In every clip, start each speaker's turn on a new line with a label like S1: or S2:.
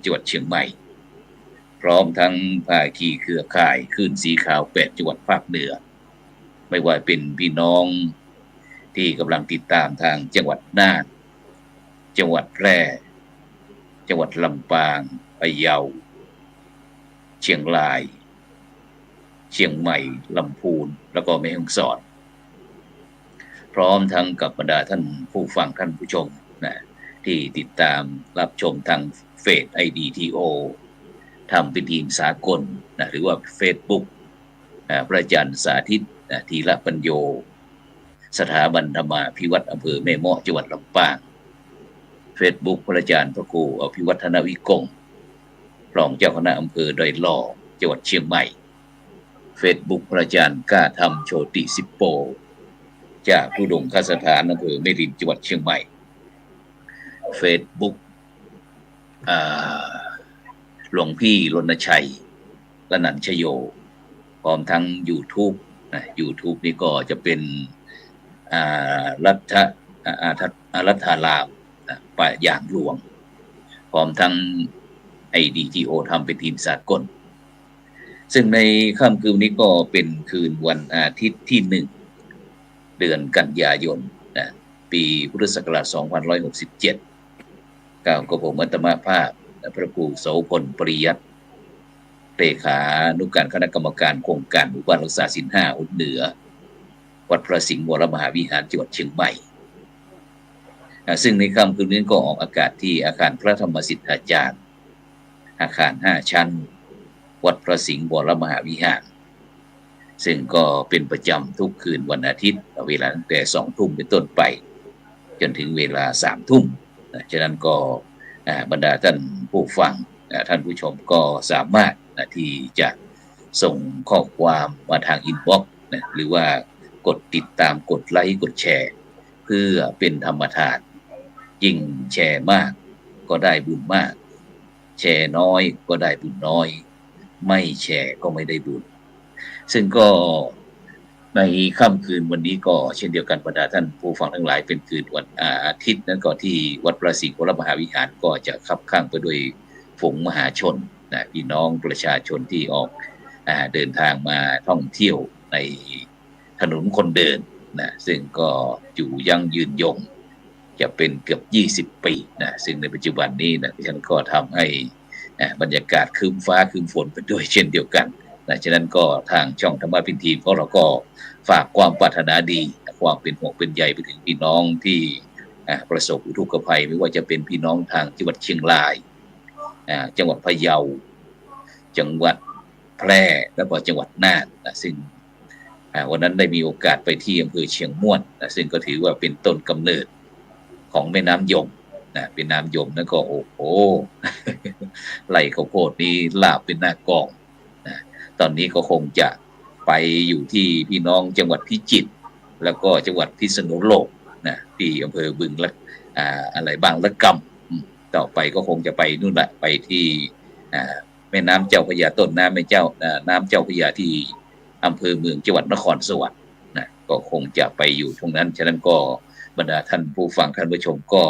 S1: จังหวัดเชียงใหม่พร้อมทั้งภาคีเครือข่ายคลื่นสีขาว8จังหวัดภาคเหนือไม่ว่าเป็นพี่น้องที่กำลังติดตามทางจังหวัดน่านจังหวัดแพร่จังหวัดลำปางพะเยาเชียงรายเชียงใหม่ลำพูนแล้วก็แม่ฮ่องสอนพร้อมทั้งกับบรรดาท่านผู้ฟังท่านผู้ชมนะที่ติดตามรับชมทางเฟซ IDTO ทำเป็นทีมสากลนะหรือว่า Facebook พระอาจารย์สาธิตธีระปัญโยสถาบันธรรมาภิวัตรอำเภอแม่เมาะจังหวัดลำปาง Facebook พระอาจารย์พระครูอภิวัฒนวิกงรองเจ้าคณะอำเภอดอยหล่อจังหวัดเชียงใหม่ Facebook พระอาจารย์กล้าธรรมโชติสิปโปจากผู้ดงคสถานอำเภอแม่ริมจังหวัดเชียงใหม่ Facebook หลวงพี่รณชัยละนันชโยพร้อมทั้ง YouTube นะ YouTube นี่ก็จะเป็นรัฐารามป่าอย่างหลวงพร้อมทั้ง IDTO ทำเป็นทีมสากลซึ่งในค่ำคืนนี้ก็เป็นคืนวันอาทิตย์ที่1เดือนกันยายนปีพุทธศักราช2567กับผมอัตมาภาพพระครูโสพลปริยัติเลขานุการคณะกรรมการโครงการหมู่บ้านรักษาศีล5อุดเหนือวัดพระสิงห์วรมหาวิหารจังหวัดเชียงใหม่ซึ่งในค่ำคืนนี้ก็ออกอากาศที่อาคารพระธรรมสิทธาจารย์อาคาร5ชั้นวัดพระสิงห์วรมหาวิหารซึ่งก็เป็นประจำทุกคืนวันอาทิตย์เวลาตั้งแต่20:00 นเป็นต้นไปจนถึงเวลา20:00 นฉะนั้นก็บรรดาท่านผู้ฟังท่านผู้ชมก็สามารถที่จะส่งข้อความมาทางอินบ็อกซ์หรือว่ากดติดตามกดไลค์กดแชร์เพื่อเป็นธรรมทานยิ่งแชร์มากก็ได้บุญมากแชร์น้อยก็ได้บุญน้อยไม่แชร์ก็ไม่ได้บุญซึ่งก็ในค่ำคืนวันนี้ก็เช่นเดียวกันบรรดาท่านผู้ฟังทั้งหลายเป็นคืนวันอาทิตย์นั้นก็ที่วัดพระสิงห์วรมหาวิหารก็จะคับข้างไปด้วยฝูงมหาชนพี่น้องประชาชนที่ออกเดินทางมาท่องเที่ยวในถนนคนเดินซึ่งก็อยู่ยั่งยืนยงจะเป็นเกือบ20 ปีซึ่งในปัจจุบันนี้ฉันก็ทำให้บรรยากาศครึ้มฟ้าครึ้มฝนไปด้วยเช่นเดียวกันฉะนั้นก็ทางช่องธรรมะพินทีเพราะเราก็ฝากความปรารถนาดีความเป็นห่วงเป็นใยไปถึงพี่น้องที่ประสบอุทกภัยไม่ว่าจะเป็นพี่น้องทางจังหวัดเชียงรายจังหวัดพะเยาจังหวัดแพร่และก็จังหวัดน่านซึ่งวันนั้นได้มีโอกาสไปที่อำเภอเชียงม่วนซึ่งก็ถือว่าเป็นต้นกำเนิดของแม่น้ำยมเป็นน้ำยมนั่นก็โอ้โหไหลข้าวโพดนี้ลาบเป็นหน้ากองตอนนี้ก็คงจะไปอยู่ที่พี่น้องจังหวัดพิจิตรแล้วก็จังหวัดพิษณุโลกที่อำเภอบึงละอะไรบางละกำต่อไปก็คงจะไปนู่นแหละไปที่แม่น้ำเจ้าพระยาต้นน้ำน้ำเจ้าพระยาที่อำเภอเมืองจังหวัดนครสวรรค์ก็คงจะไปอยู่ตรงนั้นฉะนั้นก็บรรดาท่านผู้ฟังท่านผู้ชมก็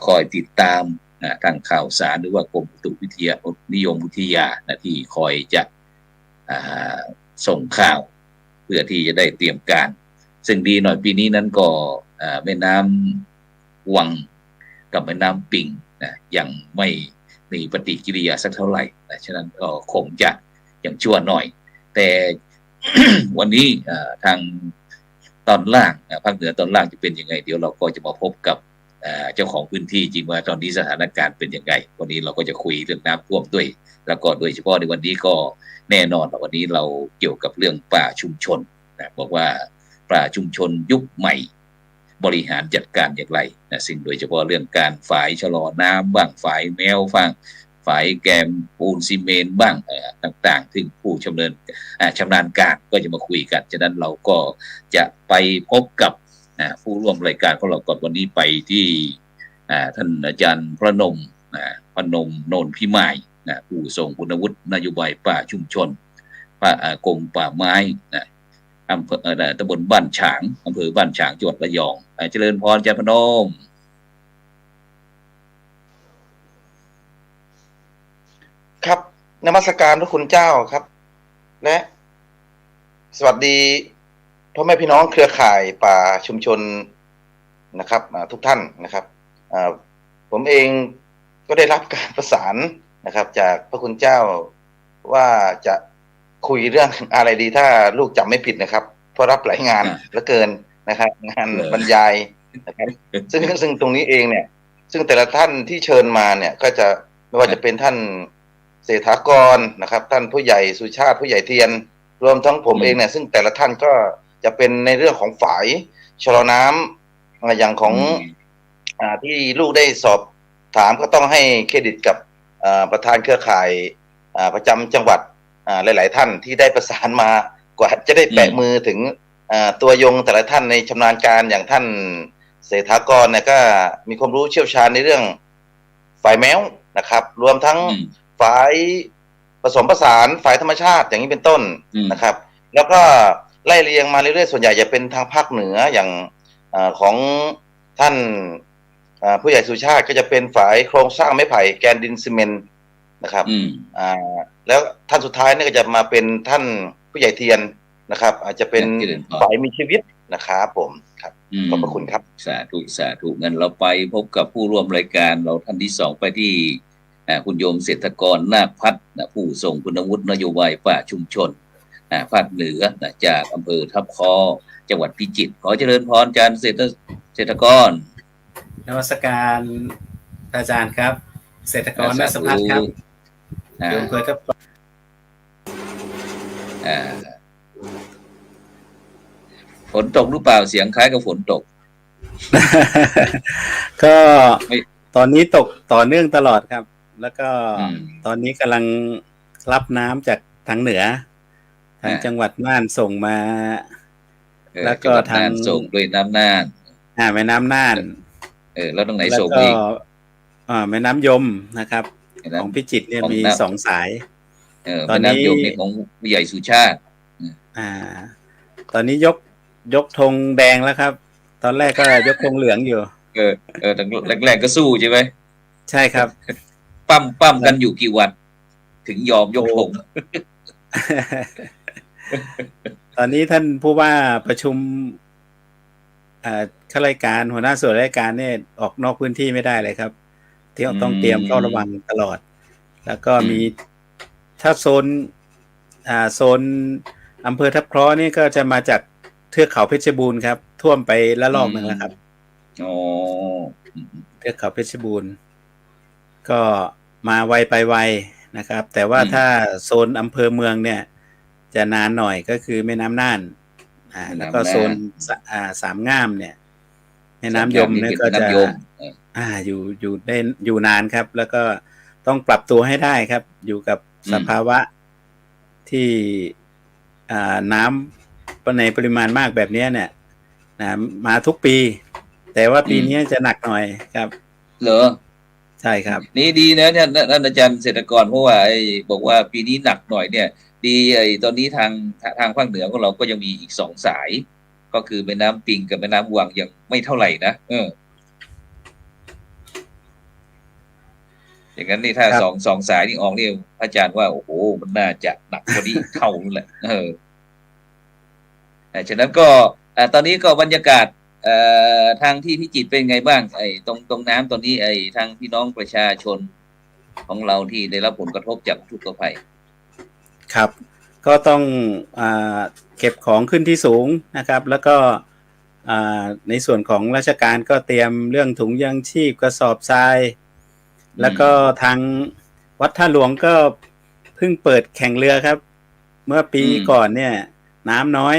S1: คอยติดตามทางข่าวสารหรือว่ากรมอุตุนิยมวิทยาที่คอยจะส่งข่าวเพื่อที่จะได้เตรียมการซึ่งดีหน่อยปีนี้นั้นก็แม่น้ำวังกับแม่น้ำปิงยังไม่มีปฏิกิริยาสักเท่าไหร่ฉะนั้นก็คงจะยังชั่วหน่อยแต่ วันนี้ทางตอนล่างภาคเหนือตอนล่างจะเป็นยังไงเดี๋ยวเราก็จะมาพบกับเจ้าของพื้นที่จริงว่าตอนนี้สถานการณ์เป็นยังไงวันนี้เราก็จะคุยเรื่องน้ำท่วมด้วยแล้วก็โดยเฉพาะในวันนี้ก็แน่นอนวันนี้เราเกี่ยวกับเรื่องป่าชุมชนบอกว่าป่าชุมชนยุคใหม่บริหารจัดการอย่างไรสิ่งโดยเฉพาะเรื่องการฝ่ายชะลอน้ำบ้างฝ่ายแนวฝั่งฝ่ายแกมปูนซีเมนต์บ้างต่างๆซึ่งผู้ชำนาญการก็จะมาคุยกันฉะนั้นเราก็จะไปพบกับผู้ร่วมรายการของเราก่อนวันนี้ไปที่ท่านอาจารย์พระนมโนนพิมายผู้ทรงคุณวุฒินโยบายป่าชุมชนกรมป่าไม้อำเภอตำบลบ้านฉางอำเภอบ้านฉางจังหวัดระยองเจริญพรอาจารย์พนม
S2: นมัสการพระคุณเจ้าครับและสวัสดีพ่อแม่พี่น้องเครือข่ายป่าชุมชนนะครับทุกท่านนะครับผมเองก็ได้รับการประสานนะครับจากพระคุณเจ้าว่าจะคุยเรื่องอะไรดีถ้าลูกจำไม่ผิดนะครับเพราะรับหลายงานเหลือเกินนะครับงานบรรยายนะครับซึ่งตรงนี้เองเนี่ยซึ่งแต่ละท่านที่เชิญมาเนี่ยก็จะไม่ว่าจะเป็นท่านเศรษฐากรนะครับท่านผู้ใหญ่สุชาติผู้ใหญ่เทียนรวมทั้งผมเองเนี่ยซึ่งแต่ละท่านก็จะเป็นในเรื่องของฝ่ายชะลอน้ำอย่างของที่ลูกได้สอบถามก็ต้องให้เครดิตกับประธานเครือข่ายประจำจังหวัดหลายๆท่านที่ได้ประสานมากว่าจะได้แปะมือถึงตัวยงแต่ละท่านในชำนาญการอย่างท่านเศรษฐากรเนี่ยก็มีความรู้เชี่ยวชาญในเรื่องฝ่ายแมวนะครับรวมทั้งฝ่ายผสมผสานฝ่ายธรรมชาติอย่างนี้เป็นต้นนะครับแล้วก็ไล่เรียงมาเรื่อยๆส่วนใหญ่จะเป็นทางภาคเหนืออย่างของท่านผู้ใหญ่สุชาติก็จะเป็นฝ่ายโครงสร้างไม้ไผ่แกนดินซีเมนต์นะครับแล้วท่านสุดท้ายนี่ก็จะมาเป็นท่านผู้ใหญ่เทียนนะครับอาจจะเป็นฝ่ายมีชีวิตนะครับผมครับขอบพระคุณครับ
S1: สาธุสาธุงั้นเราไปพบกับผู้ร่วมรายการเราท่านที่สองไปที่คุณโยมเศรษฐกรนาคพัฒน์ผู้ส่งคุณวุฒินโยบายป่าชุมชนภาคเหนือจากอำเภอทับคอจังหวัดพิจิตรขอเจริญพรอาจารย์เศรษฐกร
S3: นมัสการอาจารย์ครับเศรษฐกรนาคพัฒน์ครับโยมเคยครับ
S1: ฝนตกหรือเปล่าเสียงคล้ายกับฝนตก
S3: ก็ตอนนี้ตกต่อเนื่องตลอดครับแล้วก็ตอนนี้กำลังรับน้ำจากทางเหนือทางจังหวัดน่านส่งมาแล้วก็ทาง
S1: ส่งด้วยน้ำน่าน
S3: แม่น้ำน่าน
S1: แล้วตรงไหนส่งอีก
S3: แม่น้ำยมนะครับของพิจิตรเนี่ยมี2สาย
S1: ตอนนี้ยมนี่ของผู้ใหญ่สุชาติ
S3: ตอนนี้ยกธงแดงแล้วครับตอนแรกก็ยกธงเหลืองอยู่
S1: แรกๆก็สู้ใช่ไหม
S3: ใช่ครับ
S1: ปั้มกันอยู่กี่วันถึงยอมยกธง
S3: ตอนนี้ท่านผู้ว่าประชุมข้าราชการหัวหน้าส่วนราชการเนี่ยออกนอกพื้นที่ไม่ได้เลยครับที่ต้องเตรียมเฝ้าระวังตลอดแล้วก็มีถ้าโซนอำเภอทับเคราะห์นี่ก็จะมาจากเทือกเขาเพชรบูรณ์ครับท่วมไปละลอกหนึ่งแล้วครับเทือกเขาเพชรบูรณ์ก็มาไวไปไวนะครับแต่ว่าถ้าโซนอำเภอเมืองเนี่ยจะนานหน่อยก็คือแม่น้ำน่านแล้วก็โซนสามงามเนี่ยแม่น้ำยมเนี่ยก็จะอยู่นานครับแล้วก็ต้องปรับตัวให้ได้ครับอยู่กับสภาวะที่น้ำในปริมาณมากแบบนี้เนี่ยมาทุกปีแต่ว่าปีนี้จะหนักหน่อยครับ
S1: เหรอ
S3: ใช่ครับ
S1: นี่ดีนะเนี่ยท่านอาจารย์เศรษฐกรเพราะว่าบอกว่าปีนี้หนักหน่อยเนี่ยดีตอนนี้ทางภาคเหนือของเราก็ยังมีอีก2สายก็คือแม่น้ำปิงกับแม่น้ำวังยังไม่เท่าไหร่นะอย่างนั้นนี่ถ้าสองสายนี่ออกนี่อาจารย์ว่าโอ้โหมันน่าจะหนักกว่านี้เท่านั่นแหละฉะนั้นก็ตอนนี้ก็บรรยากาศทางที่พิจิตรเป็นไงบ้างตรงน้ำตอนนี้ทางพี่น้องประชาชนของเราที่ได้รับผลกระทบจากอุทกภัย
S3: ครับก็ต้องเก็บของขึ้นที่สูงนะครับแล้วก็ในส่วนของราชการก็เตรียมเรื่องถุงยางชีพกระสอบทรายแล้วก็ทางวัดท่าหลวงก็เพิ่งเปิดแข่งเรือครับเมื่อปีก่อนเนี่ยน้ำน้อย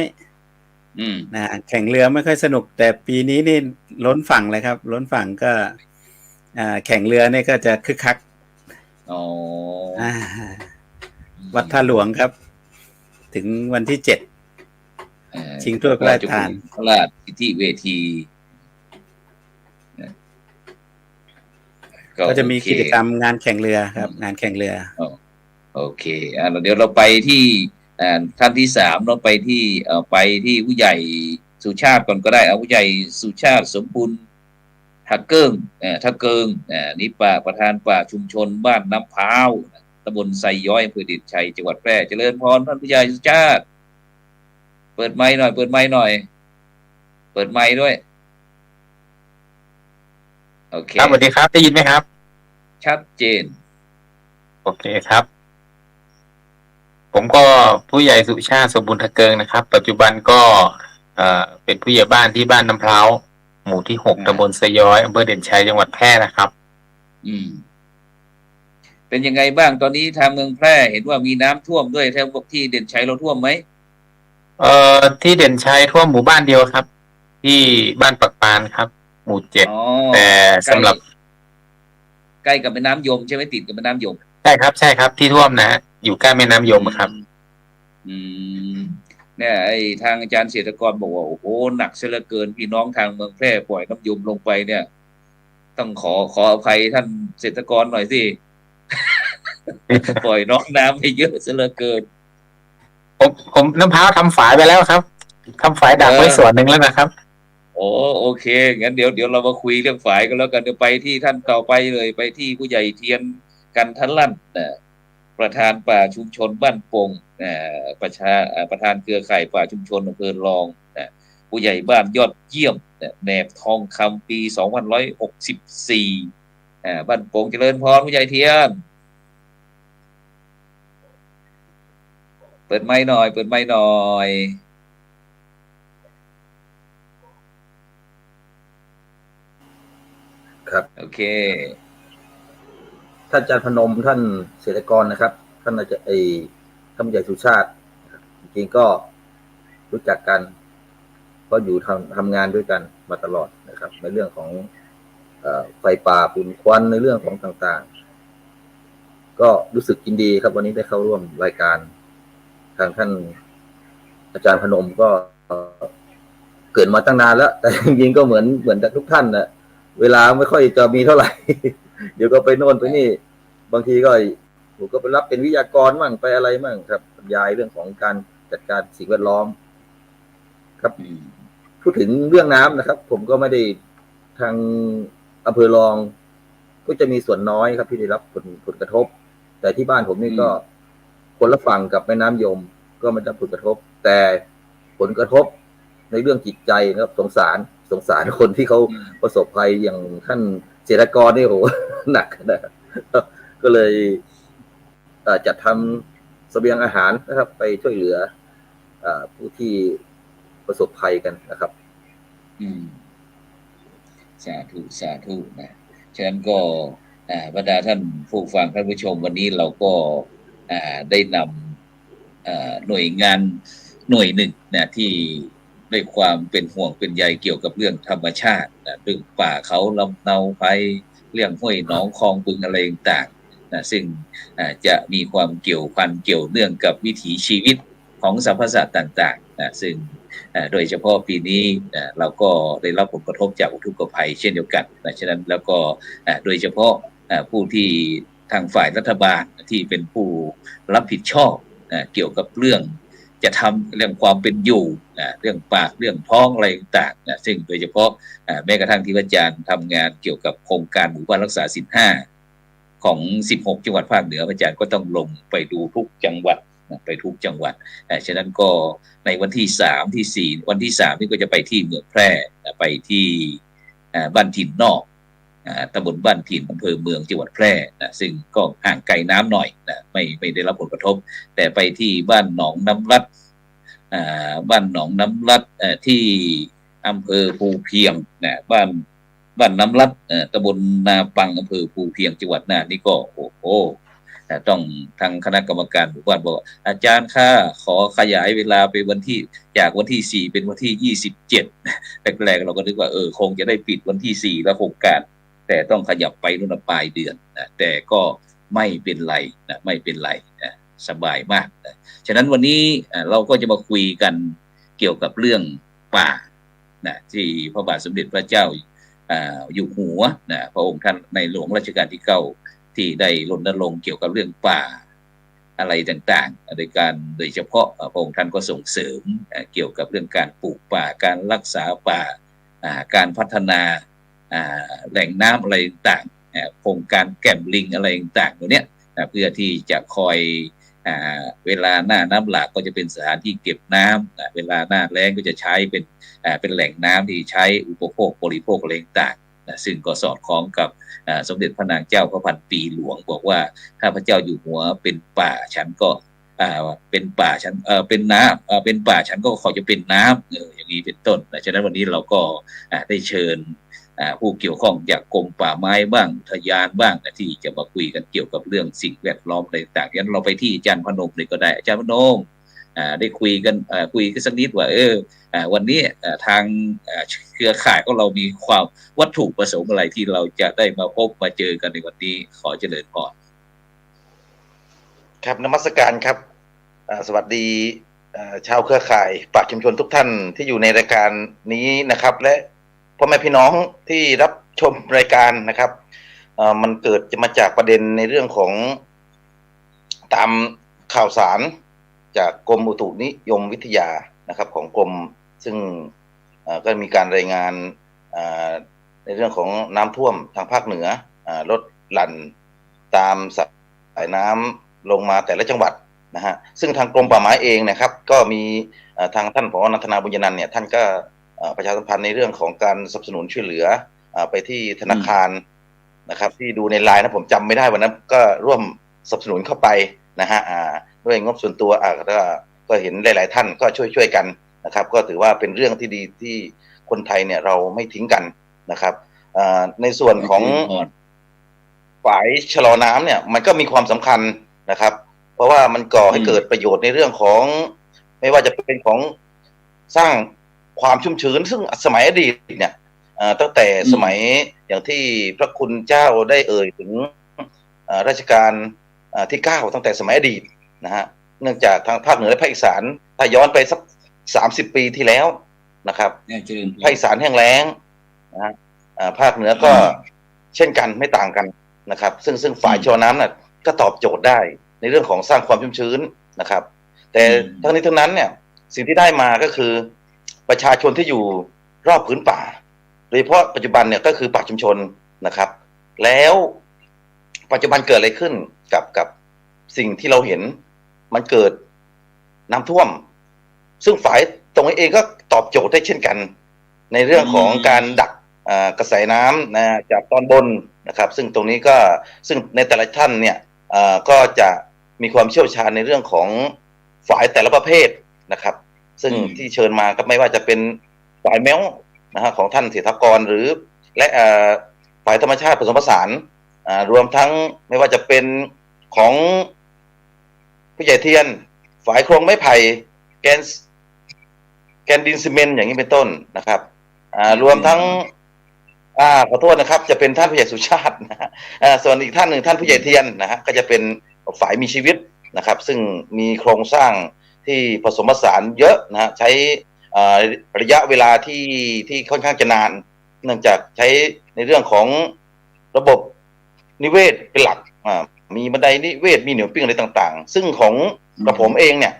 S3: แข่งเรือไม่ค่อยสนุกแต่ปีนี้นี่ล้นฝั่งเลยครับล้นฝั่งก็แข่งเรือเนี่ยก็จะคึกคักวัดท่าหลวงครับถึงวันที่7ชิงถ้วยพระราชทาน
S1: พระราชที่เวที
S3: ก็จะมีกิจกรรมงานแข่งเรือครับงานแข่งเรือ
S1: โอเคเดี๋ยวเราไปที่ท่านที่3เราไปที่ผู้ใหญ่สุชาติก่อนก็ได้ผู้ใหญ่สุชาติสมบูรณ์ทักเกิงนี่ประธานป่าชุมชนบ้านน้ำพร้าวต ำบลไซย้อยอำเภอเด่นชัยจังหวัดแพร่เจริญพรท่านผู้ใหญ่สุชาติเปิดไมค์หน่อยเปิดไมค์หน่อยเปิดไมค์ด้วยโอเค
S4: ครับสวัสดีครับได้ยินไหมครับ
S1: ชัดเจน
S4: โอเคครับผมก็ผู้ใหญ่สุชาติสมบูรณ์ทะเกิงนะครับปัจจุบันก็เป็นผู้ใหญ่บ้านที่บ้านน้ำพร้าวหมู่ที่6ตำบลไซย้อยอำเภอเด่นชัยจังหวัดแพร่นะครับ
S1: เป็นยังไงบ้างตอนนี้ทางเมืองแพร่เห็นว่ามีน้ำท่วมด้วยแถวที่เด่นชัยเราท่วมไหม
S4: ที่เด่นชัยท่วมหมู่บ้านเดียวครับที่บ้านปักปานครับหมู่7แต่สำหรับ
S1: ใกล้กับแม่น้ำยมใช่ไหมติดกับแม่น้ำยม
S4: ใช่ครับที่ท่วมนะอยู่ใกล้แม่น้ำยมครับ
S1: เนี่ยไอ้ทางอาจารย์เศรษฐกรบอกว่าโอ้โหหนักเสียเหลือเกินพี่น้องทางเมืองแพร่ปล่อยน้ำยมลงไปเนี่ยต้องขออภัยท่านเศรษฐกรหน่อยสิ ปล่อยน้องน้ำไปเยอะเสียเหลือเกิน
S4: ผมน้ำพร้าวทำฝายไปแล้วครับทำฝายดักไว้ส่วนหนึ่งแล้วนะครับ
S1: โอเคงั้นเดี๋ยวเรามาคุยเรื่องฝายกันแล้วกันเดี๋ยวไปที่ท่านต่อไปเลยไปที่ผู้ใหญ่เทียนกันทันลั่นประธานป่าชุมชนบ้านปงประธานเครือข่ายป่าชุมชนอำเภอรองผู้ใหญ่บ้านยอดเยี่ยมแหนบทองคำปี2564บ้านปงเจริญพรผู้ใหญ่เทียนเปิดไมค์หน่อย
S5: ครับ
S1: โอเค
S5: ท่านอาจารย์พนมท่านเศรษฐกรนะครับท่านอาจารย์ท่านผู้ใหญ่สุชาติจริงๆก็รู้จักกันเพราะอยู่ทำงานด้วยกันมาตลอดนะครับในเรื่องของไฟป่าฝุ่นควันในเรื่องของต่างๆก็รู้สึกยินดีครับวันนี้ได้เข้าร่วมรายการทางท่านอาจารย์พนมก็เกิดมาตั้งนานแล้วแต่จริงๆก็เหมือนทุกท่านนะเวลาไม่ค่อยจะมีเท่าไหร่ เดี๋ยวก็ไปโน่นไปนี่บางทีก็ผมก็ไปรับเป็นวิทยากรมั่งไปอะไรมั่งครับบรรยายเรื่องของการจัดการสิ่งแวดล้อมครับพูดถึงเรื่องน้ำนะครับผมก็ไม่ได้ทางอำเภอรองก็จะมีส่วนน้อยครับที่ได้รับผลกระทบแต่ที่บ้านผมนี่ก็คนละฝั่งกับแม่น้ำยมก็ไม่ได้ผลกระทบแต่ผลกระทบในเรื่องจิตใจนะครับสงสารคนที่เขาประสบภัยอย่างท่านเศรษฐกรนี่โหหนักนะก็เลยจัดทำเสบียงอาหารนะครับไปช่วยเหลือผู้ที่ประสบภัยกันนะครับ
S1: สาธุนะฉะนั้นก็บรรดาท่านผู้ฟังท่านผู้ชมวันนี้เราก็ได้นำหน่วยงานหน่วยหนึ่งนะที่ด้วยความเป็นห่วงเป็นใยเกี่ยวกับเรื่องธรรมชาติเรื่องป่าเขาลำเนาไพเรื่องห้วยหนองคลองบึงอะไรต่างๆนะซึ่งจะมีความเกี่ยวพันเกี่ยวเนื่องกับวิถีชีวิตของสรรพสัตว์ต่างๆนะซึ่งโดยเฉพาะปีนี้เราก็ได้รับผลกระทบจากอุทกภัยเช่นเดียวกันนะฉะนั้นแล้วก็โดยเฉพาะผู้ที่ทางฝ่ายรัฐบาลที่เป็นผู้รับผิดชอบเกี่ยวกับเรื่องจะทำเรื่องความเป็นอยู่เรื่องปากเรื่องท้องอะไรต่างๆซึ่งโดยเฉพาะแม้กระทั่งที่อาจารย์ทำงานเกี่ยวกับโครงการหมู่บ้านรักษาศีล5ของ16จังหวัดภาคเหนืออาจารย์ก็ต้องลงไปดูทุกจังหวัดไปทุกจังหวัดฉะนั้นก็ในวันที่3ที่4วันที่3นี่ก็จะไปที่เมืองแพร่ไปที่บ้านถิ่นนอกตำบลบ้านถิ่นอำเภอเมืองจังหวัดแพร่ซึ่งก็ห่างไกลน้ำหน่อยไม่ได้รับผลกระทบแต่ไปที่บ้านหนองน้ำลัดที่อำเภอภูเพียงบ้านน้ำลัดตำบลนาปังอำเภอภูเพียงจังหวัดน่านนี่ก็โอ้โหต้องทางคณะกรรมการหมู่บ้านบอกอาจารย์ค่ะขอขยายเวลาไปวันที่จากวันที่4เป็นวันที่27แรกๆเราก็นึกว่าคงจะได้ปิดวันที่4แล้วโครงการแต่ต้องขยับไปนู่นปลายเดือนแต่ก็ไม่เป็นไรไม่เป็นไรสบายมากฉะนั้นวันนี้เราก็จะมาคุยกันเกี่ยวกับเรื่องป่าที่พระบาทสมเด็จพระเจ้าอยู่หัวพระองค์ท่านในหลวงรัชกาลที่9ที่ได้รณรงค์เกี่ยวกับเรื่องป่าอะไรต่างๆโดยเฉพาะพระองค์ท่านก็ส่งเสริมเกี่ยวกับเรื่องการปลูกป่าการรักษาป่าการพัฒนาแหล่งน้ำอะไรต่างโครงการแก่มลิงอะไรต่างๆตัวเนี้ย เพื่อที่จะคอยเวลาหน้าน้ำหลากก็จะเป็นสถานที่เก็บน้ำเวลาหน้าแล้งก็จะใช้เป็นแหล่งน้ำที่ใช้อุปโภคบริโภคอะไรต่างซึ่งก็สอดคล้องกับสมเด็จพระนางเจ้าพระพันปีหลวงบอกว่าถ้าพระเจ้าอยู่หัวเป็นป่าฉันก็เป็นป่าฉันเป็นน้ำเป็นป่าฉันก็ขอจะเป็นน้ำอย่างนี้เป็นต้นฉะนั้นวันนี้เราก็ได้เชิญผู้เกี่ยวข้องจากกรมป่าไม้บ้างทยานบ้างที่จะมาคุยกันเกี่ยวกับเรื่องสิ่งแวดล้อมอะไรต่างๆงั้นเราไปที่อาจารย์พนมเลยก็ได้อาจารย์พนมได้คุยกันสักนิดว่าวันนี้ทางเครือข่ายของเรามีความวัตถุประสงค์อะไรที่เราจะได้มาพบมาเจอกันในวันนี้ขอเจริญพร
S2: ครับนมัสการครับสวัสดีชาวเครือข่ายปราชญ์ชุมชนทุกท่านที่อยู่ในรายการนี้นะครับและพ่อแม่พี่น้องที่รับชมรายการนะครับมันเกิดจะมาจากประเด็นในเรื่องของตามข่าวสารจากกรมอุตุนิยมวิทยานะครับของกรมซึ่งก็มีการรายงานในเรื่องของน้ำท่วมทางภาคเหนือลดหลั่นตามสายน้ำลงมาแต่ละจังหวัดนะฮะซึ่งทางกรมป่าไม้เองนะครับก็มีทางท่านผอ.นันทนาบุญยนันท์เนี่ยท่านก็ประชาสัมพันธ์ในเรื่องของการสนับสนุนช่วยเหลือไปที่ธนาคารนะครับที่ดูในไลน์นะผมจำไม่ได้วันนั้นก็ร่วมสนับสนุนเข้าไปนะฮะด้วยงบส่วนตัวก็เห็นหลายๆท่านก็ช่วยกันนะครับก็ถือว่าเป็นเรื่องที่ดีที่คนไทยเนี่ยเราไม่ทิ้งกันนะครับในส่วนของฝ่ายชะลอน้ำเนี่ยมันก็มีความสำคัญนะครับเพราะว่ามันก่อให้เกิดประโยชน์ในเรื่องของไม่ว่าจะเป็นของสร้างความชุ่มชื้นซึ่งสมัยอดีตเนี่ยตั้งแต่สมัยอย่างที่พระคุณเจ้าได้เอ่ยถึงรัชกาลที่9ตั้งแต่สมัยอดีตนะฮะเนื่องจากทางภาคเหนือและภาคอีสานถ้าย้อนไปสัก30 ปีที่แล้วนะครับภาคอีสานแห้งแล้งนะฮะภาคเหนือก็เช่นกันไม่ต่างกันนะครับซึ่งฝ่ายชะลอน้ำน่ะก็ตอบโจทย์ได้ในเรื่องของสร้างความชุ่มชื้นนะครับแต่ทั้งนี้ทั้งนั้นเนี่ยสิ่งที่ได้มาก็คือประชาชนที่อยู่รอบพื้นป่าโดยเฉพาะปัจจุบันเนี่ยก็คือป่าชุมชนนะครับแล้วปัจจุบันเกิดอะไรขึ้นกับสิ่งที่เราเห็นมันเกิดน้ำท่วมซึ่งฝ่ายตรงนี้เองก็ตอบโจทย์ได้เช่นกันในเรื่องของการดักกระแสน้ำนะจากตอนบนนะครับซึ่งตรงนี้ก็ซึ่งในแต่ละท่านเนี่ยก็จะมีความเชี่ยวชาญในเรื่องของฝ่ายแต่ละประเภทนะครับซึ่งที่เชิญมาก็ไม่ว่าจะเป็นฝ่ายแมวนะฮะของท่านเศรษฐกรหรือและฝ่ายธรรมชาติผสมผสานรวมทั้งไม่ว่าจะเป็นของผู้ใหญ่เทียนฝ่ายโครงไม้ไผ่แกนดินซีเมนต์อย่างนี้เป็นต้นนะครับรวมทั้งขอโทษนะครับจะเป็นท่านผู้ใหญ่สุชาตินะฮะส่วนอีกท่านหนึ่งท่านผู้ใหญ่เทียนนะฮะก็จะเป็นฝ่ายมีชีวิตนะครับซึ่งมีโครงสร้างที่ผสมผสานเยอะนะฮะใช้ระยะเวลาที่ค่อนข้างจะนานเนื่องจากใช้ในเรื่องของระบบนิเวศเป็นหลักมีบันไดนิเวศมีเหนียวปิ้งอะไรต่างๆซึ่งของกระผมเองเนี่ย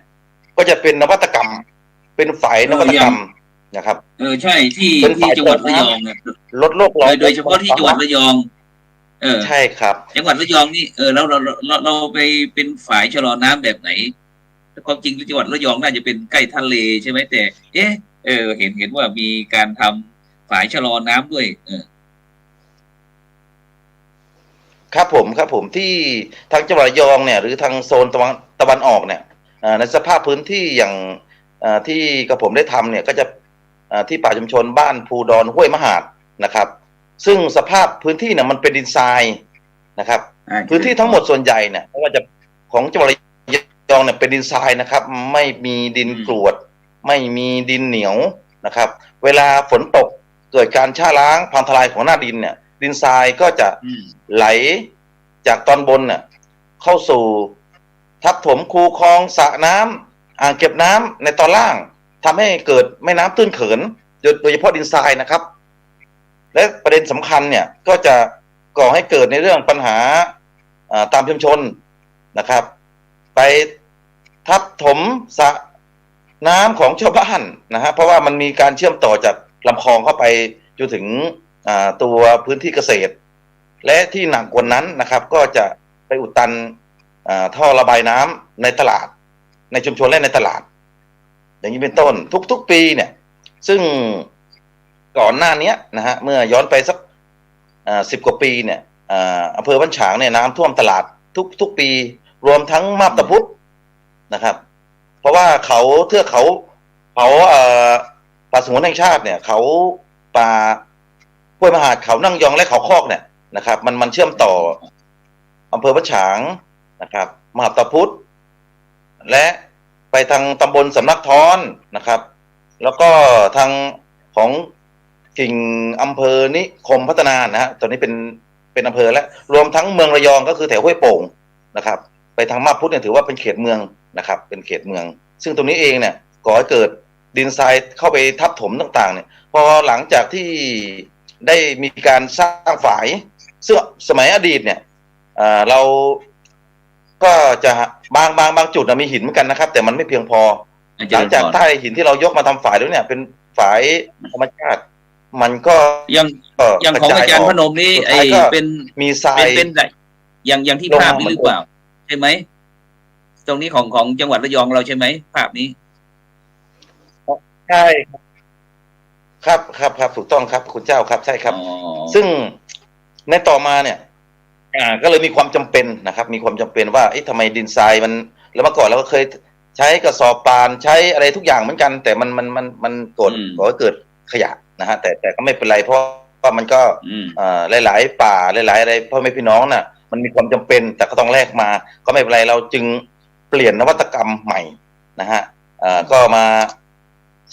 S2: ก็จะเป็นนวัตกรรมเป็นฝ่ายนวัตกรรมนะครับ
S1: ใช่ที่จังหวัดระยองเนี่ย
S2: ลดโลกร้อน
S1: โดยเฉพาะที่จังหวัดระยอง
S2: ใช่ครับ
S1: จังหวัดระยองนี่แล้วเราไปเป็นฝ่ายชะลอน้ำแบบไหนความจริงจังหวัดระยองน่าจะเป็นใกล้ทะเลใช่ไหมแต่เห็นว่ามีการทำฝ่ายชะลอน้ำด้วย
S2: ครับผมที่ทางจังหวัดระยองเนี่ยหรือทางโซนตะวันออกเนี่ยในสภาพพื้นที่อย่างที่กระผมได้ทำเนี่ยก็จะที่ป่าชุมชนบ้านภูดอนห้วยมหาดนะครับซึ่งสภาพพื้นที่เนี่ยมันเป็นดินทรายนะครับพื้นที่ทั้งหมดส่วนใหญ่เนี่ยไม่ว่าจะของจังหวัดระยองเนี่ยเป็นดินทรายนะครับไม่มีดินกรวดไม่มีดินเหนียวนะครับเวลาฝนตกเกิดการชะล้างพังทลายของหน้าดินเนี่ยดินทรายก็จะไหลจากตอนบนเนี่ยเข้าสู่ทับถมคูคลองสระน้ำอ่างเก็บน้ำในตอนล่างทำให้เกิดแม่น้ำตื้นเขินโดยเฉพาะดินทรายนะครับและประเด็นสำคัญเนี่ยก็จะก่อให้เกิดในเรื่องปัญหาตามชุมชนนะครับไปทับถมสระน้ำของชาวบ้านนะฮะเพราะว่ามันมีการเชื่อมต่อจากลำคลองเข้าไปจนถึงตัวพื้นที่เกษตรและที่หนักกว่านั้นนะครับก็จะไปอุดตัน ท่อระบายน้ำในตลาดในชุมชนและในตลาดอย่างนี้เป็นต้นทุกๆปีเนี่ยซึ่งก่อนหน้านี้นะฮะเมื่อย้อนไปสัก10 กว่าปีเนี่ยอำเภอบ้านฉางเนี่ยน้ำท่วมตลาดทุกปีรวมทั้งมาบตาพุธนะครับเพราะว่าเขาเทือกเขาป่าสงวนแห่งชาติเนี่ยเขาป่าห้วยมหาดเขานั่งยองและเขาคอกเนี่ยนะครับมันเชื่อมต่ออำเภอบ้านฉางนะครับมาบตาพุธและไปทางตำบลสำนักท้อนนะครับแล้วก็ทางของกิ่งอำเภอนิคมพัฒนานะฮะตอนนี้เป็นอำเภอและรวมทั้งเมืองระยองก็คือแถวห้วยโป่งนะครับไปทางมาบพุธเนี่ยถือว่าเป็นเขตเมืองนะครับเป็นเขตเมืองซึ่งตรงนี้เองเนี่ยก่อให้เกิดดินทรายเข้าไปทับถมต่างๆเนี่ยพอหลังจากที่ได้มีการสร้างฝายซึ่งสมัยอดีตเนี่ยเราก็จะบางจุดมีหินเหมือนกันนะครับแต่มันไม่เพียงพอหลังจากใต้หินที่เรายกมาทำฝายแล้วเนี่ยเป็นฝายธรรมชาติมันก็
S1: อย่างของอาจารย์พนมนี่เป็น
S2: มีทราย
S1: เป็นอย่างที่ภาพนี้หรือเปล่าใช่ไหมตรงนี้ของจังหวัดระยองเราใช่ไหมภาพนี้
S2: ใช่ครับถูกต้องครับคุณเจ้าครับใช่ครับซึ่งในต่อมาเนี่ยก็เลยมีความจำเป็นนะครับมีความจำเป็นว่าทำไมดินทรายมันแล้วเมื่อก่อนเราก็เคยใช้กระสอบปานใช้อะไรทุกอย่างเหมือนกันแต่มันก่อเกิดขยะนะฮะแต่ก็ไม่เป็นไรเพราะว่ามันก็หลายๆป่าหลายๆอะไรพ่อแม่พี่น้องน่ะมันมีความจำเป็นแต่ก็ต้องแลกมาก็ไม่เป็นไรเราจึงเปลี่ยนนวัตกรรมใหม่นะฮะก็มา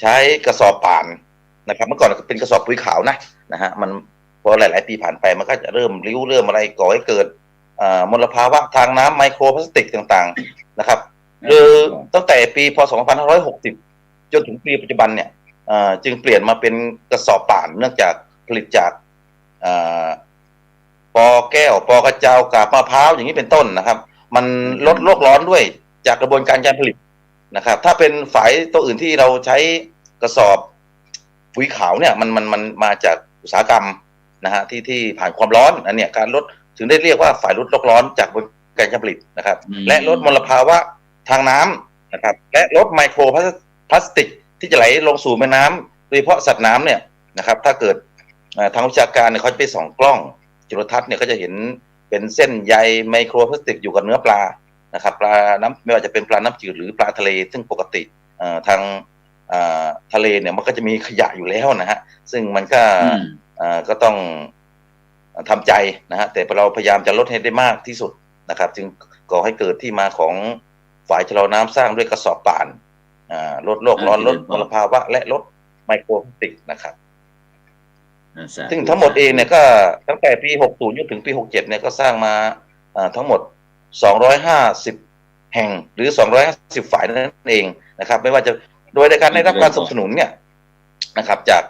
S2: ใช้กระสอบป่านนะครับเมื่อก่อนเป็นกระสอบปุ๋ยขาวนะฮะมันพอหลายๆปีผ่านไปมันก็จะเริ่มริ้วเริ่มอะไรก่อให้เกิดมลภาวะทางน้ำไมโครพลาสติกต่างๆนะครับคือตั้งแต่ปีพศ2560จนถึงปีปัจจุบันเนี่ยจึงเปลี่ยนมาเป็นกระสอบป่านเนื่องจากผลิตจากปอแก้วปอกระเจ้ากาบมะพร้าวอย่างนี้เป็นต้นนะครับมันลดโลกร้อนด้วยจากกระบวนการผลิตนะครับถ้าเป็นฝายตัวอื่นที่เราใช้กระสอบปุ๋ยขาวเนี่ยมันมาจากอุตสาหกรรมนะฮะที่ผ่านความร้อนอันเนี้ยการลดถึงได้เรียกว่าฝายลดโลกร้อนจากการผลิตนะครับและลดมลภาวะทางน้ำนะครับและลดไมโครพลาสติกที่จะไหลลงสู่แม่น้ำโดยเฉพาะสัตว์น้ำเนี่ยนะครับถ้าเกิดทางวิชาการเนี่ยเขาจะไปส่องกล้องจุลทรรศน์เนี่ยก็จะเห็นเป็นเส้นใยไมโครพลาสติกอยู่กับเนื้อปลานะครับปลาน้ำไม่ว่าจะเป็นปลาน้ำจืดหรือปลาทะเลซึ่งปกติทางทะเลเนี่ยมันก็จะมีขยะอยู่แล้วนะฮะซึ่งมันก็ต้องทำใจนะฮะแต่เราพยายามจะลดให้ได้มากที่สุดนะครับจึงก่อให้เกิดที่มาของฝายชะลอน้ำสร้างด้วยกระสอบป่านลดโลกร้อนลดมลภาวะและลดไมโครพลาสติกนะครับซึ่งทั้งหมดเองเนี่ยก็ตั้งแต่ปี60จนถึงปี67เนี่ยก็สร้างมาทั้งหมด250แห่งหรือ250ฝ่ายนั่นเองนะครับไม่ว่าจะโดยในการได้รับการสนับสนุนเนี่ยนะครับจาก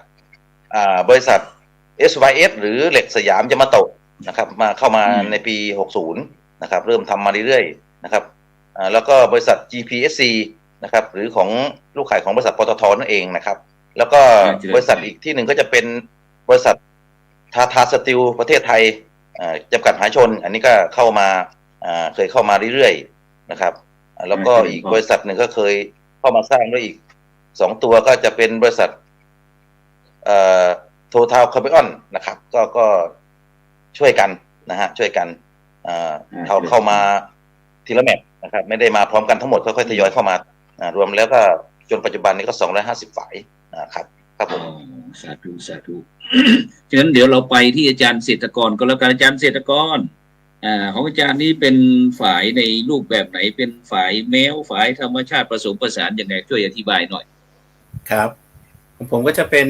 S2: บริษัท SYS หรือเหล็กสยามยามาโตะนะครับมาเข้ามาในปี60นะครับเริ่มทำมาเรื่อยๆนะครับแล้วก็บริษัท GPSC นะครับหรือของลูกขายของบริษัทปตท.นั่นเองนะครับแล้วก็บริษัทอีกที่หนึ่งก็จะเป็นบริษัททาสตีลประเทศไทยจำกัดมหาชนอันนี้ก็เข้ามาเคยเข้ามาเรื่อยๆนะครับแล้วก็อีกบริษัทหนึ่งก็เคยเข้ามาสร้างด้วยอีก2ตัวก็จะเป็นบริษัทโททาลคาร์บิออนนะครับก็ช่วยกันนะฮะช่วยกันเข้ามาทีละแมตช์นะครับไม่ได้มาพร้อมกันทั้งหมดค่อยๆทยอยเข้ามารวมแล้วก็จนปัจจุบันนี้ก็250ฝ่ายครับผม
S1: สาธุฉะนั้นเดี๋ยวเราไปที่อาจารย์เศรษฐกรก็แล้วกันอาจารย์เศรษฐกรของอาจารย์นี้เป็นฝ่ายในรูปแบบไหนเป็นฝ่ายแมวฝ่ายธรรมชาติผสมผสานอย่างไรช่วยอธิบายหน่อย
S3: ครับผมก็จะเป็น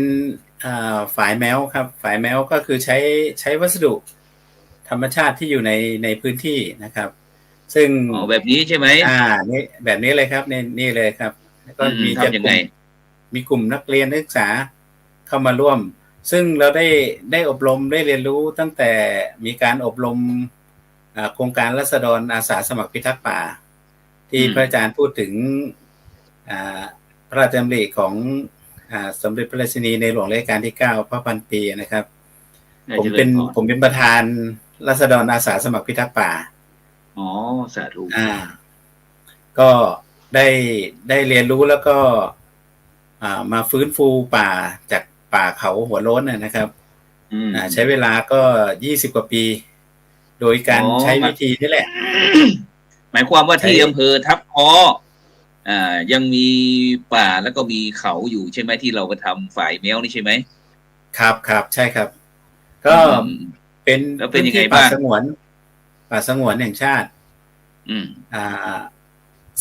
S3: ฝ่ายแมวครับฝ่ายแมวก็คือใช้วัสดุธรรมชาติที่อยู่ในพื้นที่นะครับซึ่ง
S1: แบบนี้ใช่ไหม
S3: นี่แบบนี้เลยครับนี่เลยครับก็มี
S1: ทำยังไง
S3: มีกลุ่มนักเรียนนักศึกษาเข้ามาร่วมซึ่งเราได้อบรมได้เรียนรู้ตั้งแต่มีการอบรมโครงการราษฎรอาสาสมัครพิทักษ์ป่าที่พระอาจารย์พูดถึงพระราชดำริของสมเด็จพระราชินีในหลวงรัชกาลที่9พระพันปีนะครับผมเป็นประธานราษฎรอาสาสมัครพิทักษ์ป่า
S1: อ๋อสาธุ
S3: ก็ได้เรียนรู้แล้วก็มาฟื้นฟูป่าจากป่าเขาหัวโล้นนะครับใช้เวลาก็20 กว่าปี โดยการใช้วิธีนี่แหละ
S1: หมายความว่าที่อำเภอทับค้อยังมีป่าแล้วก็มีเขาอยู่ใช่ไหมที่เราไปทำฝ่ายแมวนี่ใช่ไหม
S3: ครับใช่ครับก็เป็นยังไงบ้างป่าสงวนแห่งชาติ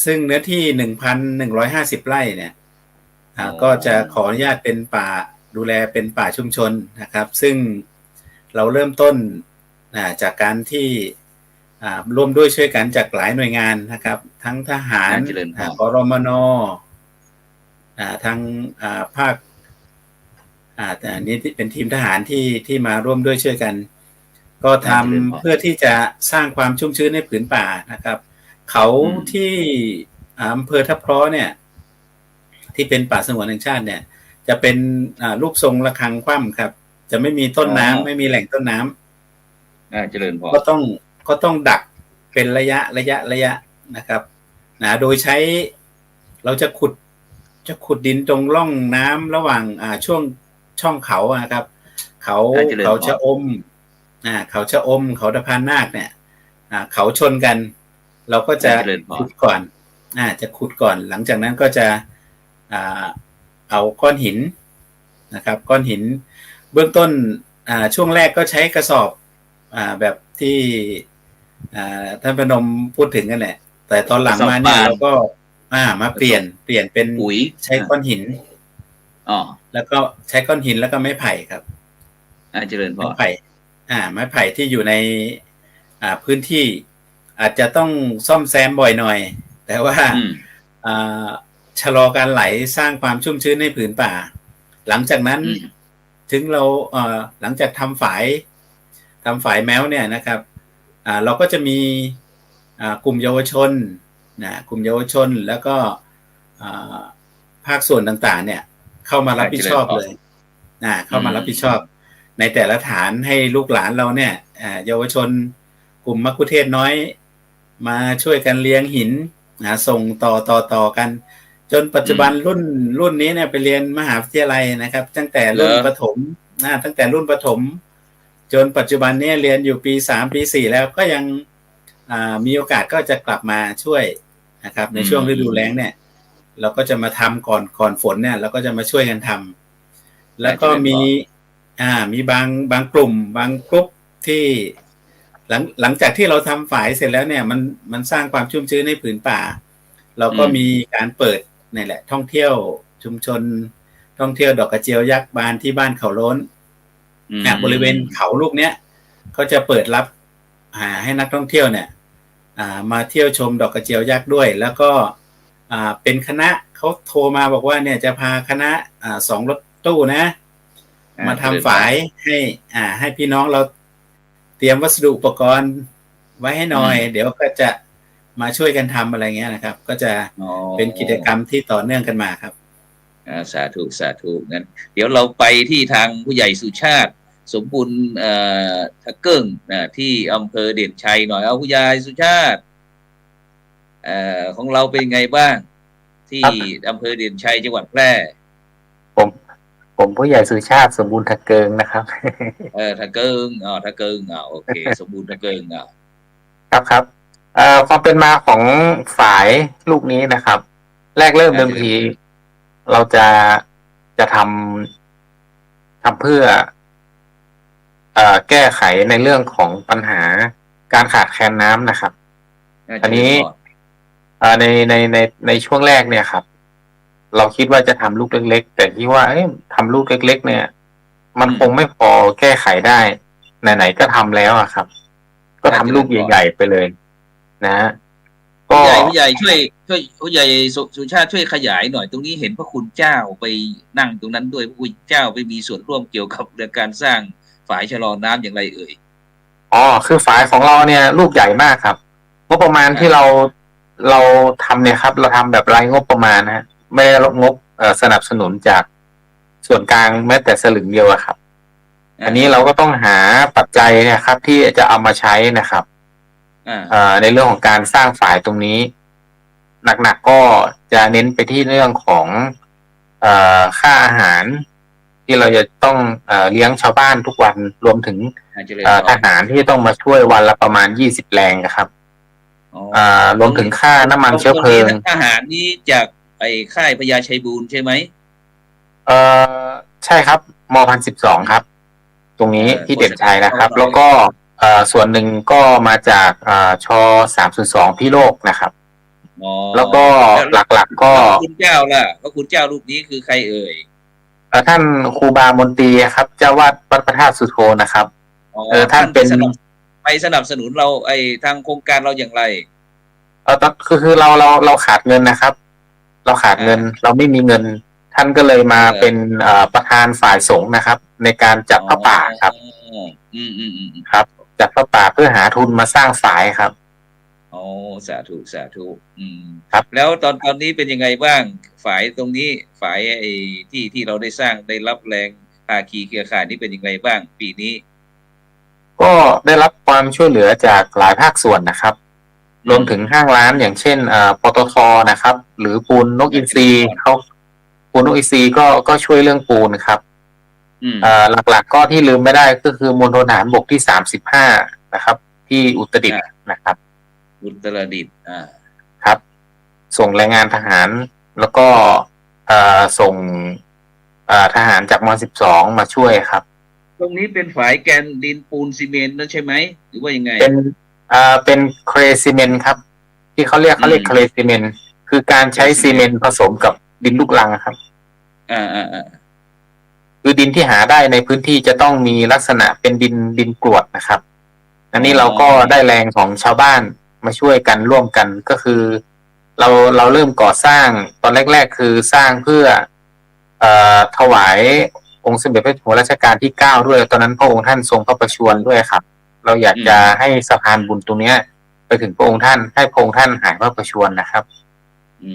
S3: ซึ่งเนื้อที่ 1,150 ไร่เนี่ยก็จะขออนุญาตเป็นป่าดูแลเป็นป่าชุมชนนะครับซึ่งเราเริ่มต้นจากการที่ร่วมด้วยช่วยกันจากหลายหน่วยงานนะครับทั้งทหารกรมน.ทางภาคแต่อันนี้เป็นทีมทหารที่มาร่วมด้วยช่วยกันก็ทำเพื่อที่จะสร้างความชุ่มชื้นในผืนป่านะครับเขาที่อำเภอทับเคราะห์เนี่ยที่เป็นป่าสงวนแห่งชาติเนี่ยจะเป็นรูปทรงระฆังคว่ำครับจะไม่มีต้นน้ำไม่มีแหล่งต้นน้ำ
S1: เจริญพร
S3: ก็ต้องดักเป็นระยะนะครับโดยใช้เราจะขุดดินตรงร่องน้ำระหว่างช่องเขาครับเขาชะอมเขาตะพานนาคเนี่ยเขาชนกันเราก็จะขุดก่อนจะขุดก่อนหลังจากนั้นก็จะเอาก้อนหินนะครับก้อนหินเบื้องต้นช่วงแรกก็ใช้กระสอบแบบที่ท่านพนมพูดถึงกันแหละแต่ตอนหลังมาเนี่ยเราก็มาเปลี่ยนเป็น
S1: ปุ๋ย
S3: ใช้ก้อนหินแล้วก็ใช้ก้อนหินแล้วก็ไม้ไผ่ครับ
S1: เจริญพร
S3: ไม้ไผ่ที่อยู่ในพื้นที่อาจจะต้องซ่อมแซมบ่อยหน่อยแต่ว่าชะลอการไหลสร้างความชุ่มชื้นในผืนป่าหลังจากนั้นถึงเราหลังจากทำฝายแมวเนี่ยนะครับเราก็จะมีกลุ่มเยาวชนแล้วก็ภาคส่วนต่างๆเนี่ยเข้ามารับผิดชอบเลยเข้ามารับผิดชอบในแต่ละฐานให้ลูกหลานเราเนี่ยเยาวชนกลุ่มมัคคุเทศน้อยมาช่วยกันเลี้ยงหินส่งต่อกันจนปัจจุบันรุ่นนี้เนี่ยไปเรียนมหาวิทยาลัยนะครับตั้งแต่รุ่นประถมจนปัจจุบันนี้เรียนอยู่ปี 3 ปี 4แล้วก็ยังมีโอกาสก็จะกลับมาช่วยนะครับในช่วงฤดูแล้งเนี่ยเราก็จะมาทำก่อนฝนเนี่ยเราก็จะมาช่วยกันทำแล้วก็มีบางกลุ่มบางกลุ่มที่หลังจากที่เราทำฝายเสร็จแล้วเนี่ยมันสร้างความชุ่มชื้นในผืนป่าเราก็มีการเปิดนี่แหละท่องเที่ยวชุมชนท่องเที่ยวดอกกระเจียวยักษ์บานที่บ้านเขาโล้นบริเวณเขาลูกเนี้ยเขาจะเปิดรับให้นักท่องเที่ยวเนี่ยมาเที่ยวชมดอกกระเจียวยักษ์ด้วยแล้วก็เป็นคณะเขาโทรมาบอกว่าเนี่ยจะพาคณะ2 รถตู้นะมาทำฝายให้พี่น้องเราเตรียมวัสดุอุปกรณ์ไว้ให้หน่อยเดี๋ยวก็จะมาช่วยกันทำอะไรเงี้ยนะครับก็จะเป็นกิจกรรมที่ต่อเนื่องกันมาครับ
S1: สาธุงั้นเดี๋ยวเราไปที่ทางผู้ใหญ่สุชาติสมบูรณ์ทะเกิ้งที่อำเภอเด่นชัยหน่อยเอาผู้ใหญ่สุชาติของเราเป็นไงบ้างที่อำเภอเด่นชัยจังหวัดแพร่
S4: ผมผู้ใหญ่สุชาติสมบูรณ์ทะเกิงนะครับ
S1: ทะเกิงโอเคสมบูรณ์ทะเกิง
S4: ครับความเป็นมาของฝายลูกนี้นะครับแรกเริ่มเดิมทีเราจะทำเพื่อแก้ไขในเรื่องของปัญหาการขาดแคลนน้ำนะครับอันนี้ในช่วงแรกเนี่ยครับเราคิดว่าจะทำลูกเล็กๆแต่ที่ว่าทำลูกเล็กๆเนี่ยมันคงไม่พอแก้ไขได้ไหนๆก็ทำแล้วอะครับก็ทำลูกใหญ่ๆไปเลยนะ
S1: ผู้ใหญ่ช่วยผู้ใหญ่สุชาติช่วยขยายหน่อยตรงนี้เห็นพระคุณเจ้าไปนั่งตรงนั้นด้วยพระคุณเจ้าไปมีส่วนร่วมเกี่ยวกับเรื่องการสร้างฝายชะลอน้ำอย่างไรเอ่ย
S4: คือฝายของเราเนี่ยลูกใหญ่มากครับงบประมาณที่เราทำเนี่ยครับเราทำแบบไร้งบประมาณนะไม่ได้รับงบสนับสนุนจากส่วนกลางแม้แต่สลึงเดียวอะครับอันนี้เราก็ต้องหาปัจจัยนะครับที่จะเอามาใช้นะครับ ในเรื่องของการสร้างฝายตรงนี้หนักๆก็จะเน้นไปที่เรื่องของค่าอาหารที่เราจะต้องเลี้ยงชาวบ้านทุกวันรวมถึงทหารที่ต้องมาช่วยวันละประมาณ20แรงนะครับรวมถึงค่าน้ำมันเชื้อเพลิง
S1: ทหารนี้จากไอ้ค่ายพญาชัยบูรณ์ใช่ไหม
S4: ใช่ครับม.1012ครับตรงนี้ที่เด่นชัยนะครับแล้วก็ส่วนหนึ่งก็มาจากช.302พิโลกนะครับแล้วก็หลักๆก็
S1: คุณเจ้าล่ะก็คุณเจ้ารูปนี้คือใครเอ่ย
S4: ท่านครูบามนตรีครับเจ้าวาดวัดพระธาตุสุโธนะครับท่านเป็น
S1: ไปสนับสนุนเราไอ้ทางโครงการเราอย่างไร
S4: คือเราขาดเงินนะครับเราขาดเงินเราไม่มีเงินท่านก็เลยมาเป็นประธานฝ่ายสงฆ์นะครับในการจัดพระป่าครับครับจัดพระป่าเพื่อหาทุนมาสร้างฝายครับ
S1: อ๋อสาธุครับแล้วตอนนี้เป็นยังไงบ้างฝายตรงนี้ฝายไอ้ที่เราได้สร้างได้รับแรงภาคีเครือข่ายนี้เป็นยังไงบ้างปีนี้
S4: ก็ได้รับความช่วยเหลือจากหลายภาคส่วนนะครับรวมถึงห้างร้านอย่างเช่นปตท.นะครับหรือปูนนกอินทรีปูนนกอินทรีก็ช่วยเรื่องปูนครับหลักๆก็ที่ลืมไม่ได้ก็คือมณฑลทหารบกที่35นะครับที่อุตรดิตถ์นะครับ
S1: อุตรดิตถ์
S4: ครับส่งแรงงานทหารแล้วก็ส่งทหารจากม.12มาช่วยครับ
S1: ตรงนี้เป็นฝายแกนดินปูนซีเมนต์นั่นใช่ไหมหรือว่ายังไง
S4: เป็นเครซีเมนต์ครับที่เขาเรียกเครซีเมนต์คือการใช้ซีเมนต์ผสมกับดินลูกรังครับคือดินที่หาได้ในพื้นที่จะต้องมีลักษณะเป็นดินกรวดนะครับอันนี้เราก็ได้แรงของชาวบ้านมาช่วยกันร่วมกันก็คือเราเริ่มก่อสร้างตอนแรกๆคือสร้างเพื่อถวายองค์สมเด็จพระหัวรัชกาลที่9ด้วยตอนนั้นพระองค์ท่านทรงพระประชวรด้วยครับเราอยากจะให้สะพานบุญตรงนี้ไปถึงพระองค์ท่านให้พระองค์ท่านหายพระประชวรนะครับ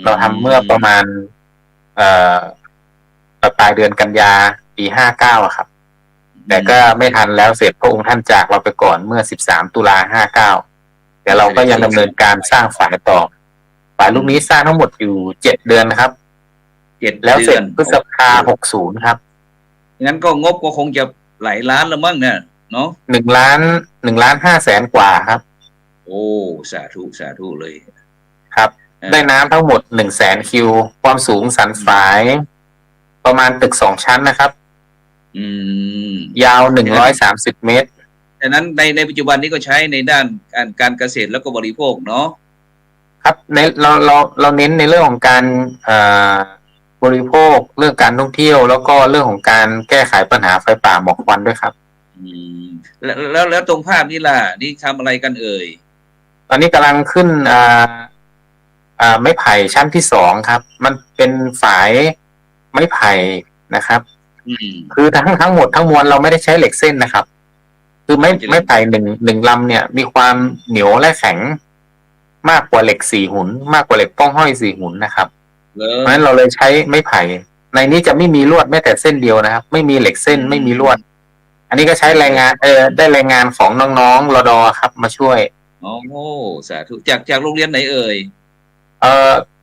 S4: เราทำเมื่อประมาณปลายเดือนกันยาปี59ครับแต่ก็ไม่ทันแล้วเสร็จพระองค์ท่านจากเราไปก่อนเมื่อ13ตุลา59แต่เราก็ยังดำเนินการสร้างฝายต่อฝายลูกนี้สร้างทั้งหมดอยู่7เดือนนะครับแล้วเสร็จพฤษภา60ครับ
S1: งั้นก็งบก็คงจะหลายล้านแล้วมั้งเนี่ยเนาะ
S4: 1 ล้าน5แสนกว่าครับ
S1: โอ้สาธุเลย
S4: ครับได้น้ำทั้งหมด100,000 คิวความสูงสันฝายประมาณตึก2ชั้นนะครับยาว130 เมตร
S1: ดังนั้นในปัจจุบันนี้ก็ใช้ในด้านการเกษตรแล้วก็บริโภคเนาะ
S4: ครับในเราเน้นในเรื่องของการบริโภคเรื่องการท่องเที่ยวแล้วก็เรื่องของการแก้ไขปัญหาไฟป่าหมอกควันด้วยครับ
S1: แล้วตรงภาพนี้ล่ะนี่ทำอะไรกันเอ่ย
S4: ตอนนี้กำลังขึ้นไม้ไผ่ชั้นที่2ครับมันเป็นฝายไม้ไผ่นะครับคือทั้งหมดทั้งมวลเราไม่ได้ใช้เหล็กเส้นนะครับคือไม้ไผ่หนึ่งลำเนี่ยมีความเหนียวและแข็งมากกว่าเหล็ก4 หุ่นมากกว่าเหล็กป้องห้อย4 หุ่นนะครับเพราะฉะนั้นเราเลยใช้ไม้ไผ่ในนี้จะไม่มีลวดแม้แต่เส้นเดียวนะครับไม่มีเหล็กเส้นไม่มีลวดอันนี้ก็ใช้แรงงานได้แรงงานของน้องๆรดครับมาช่วย
S1: โอ้โหสาธุจากโรงเรียนไหนเอ่ย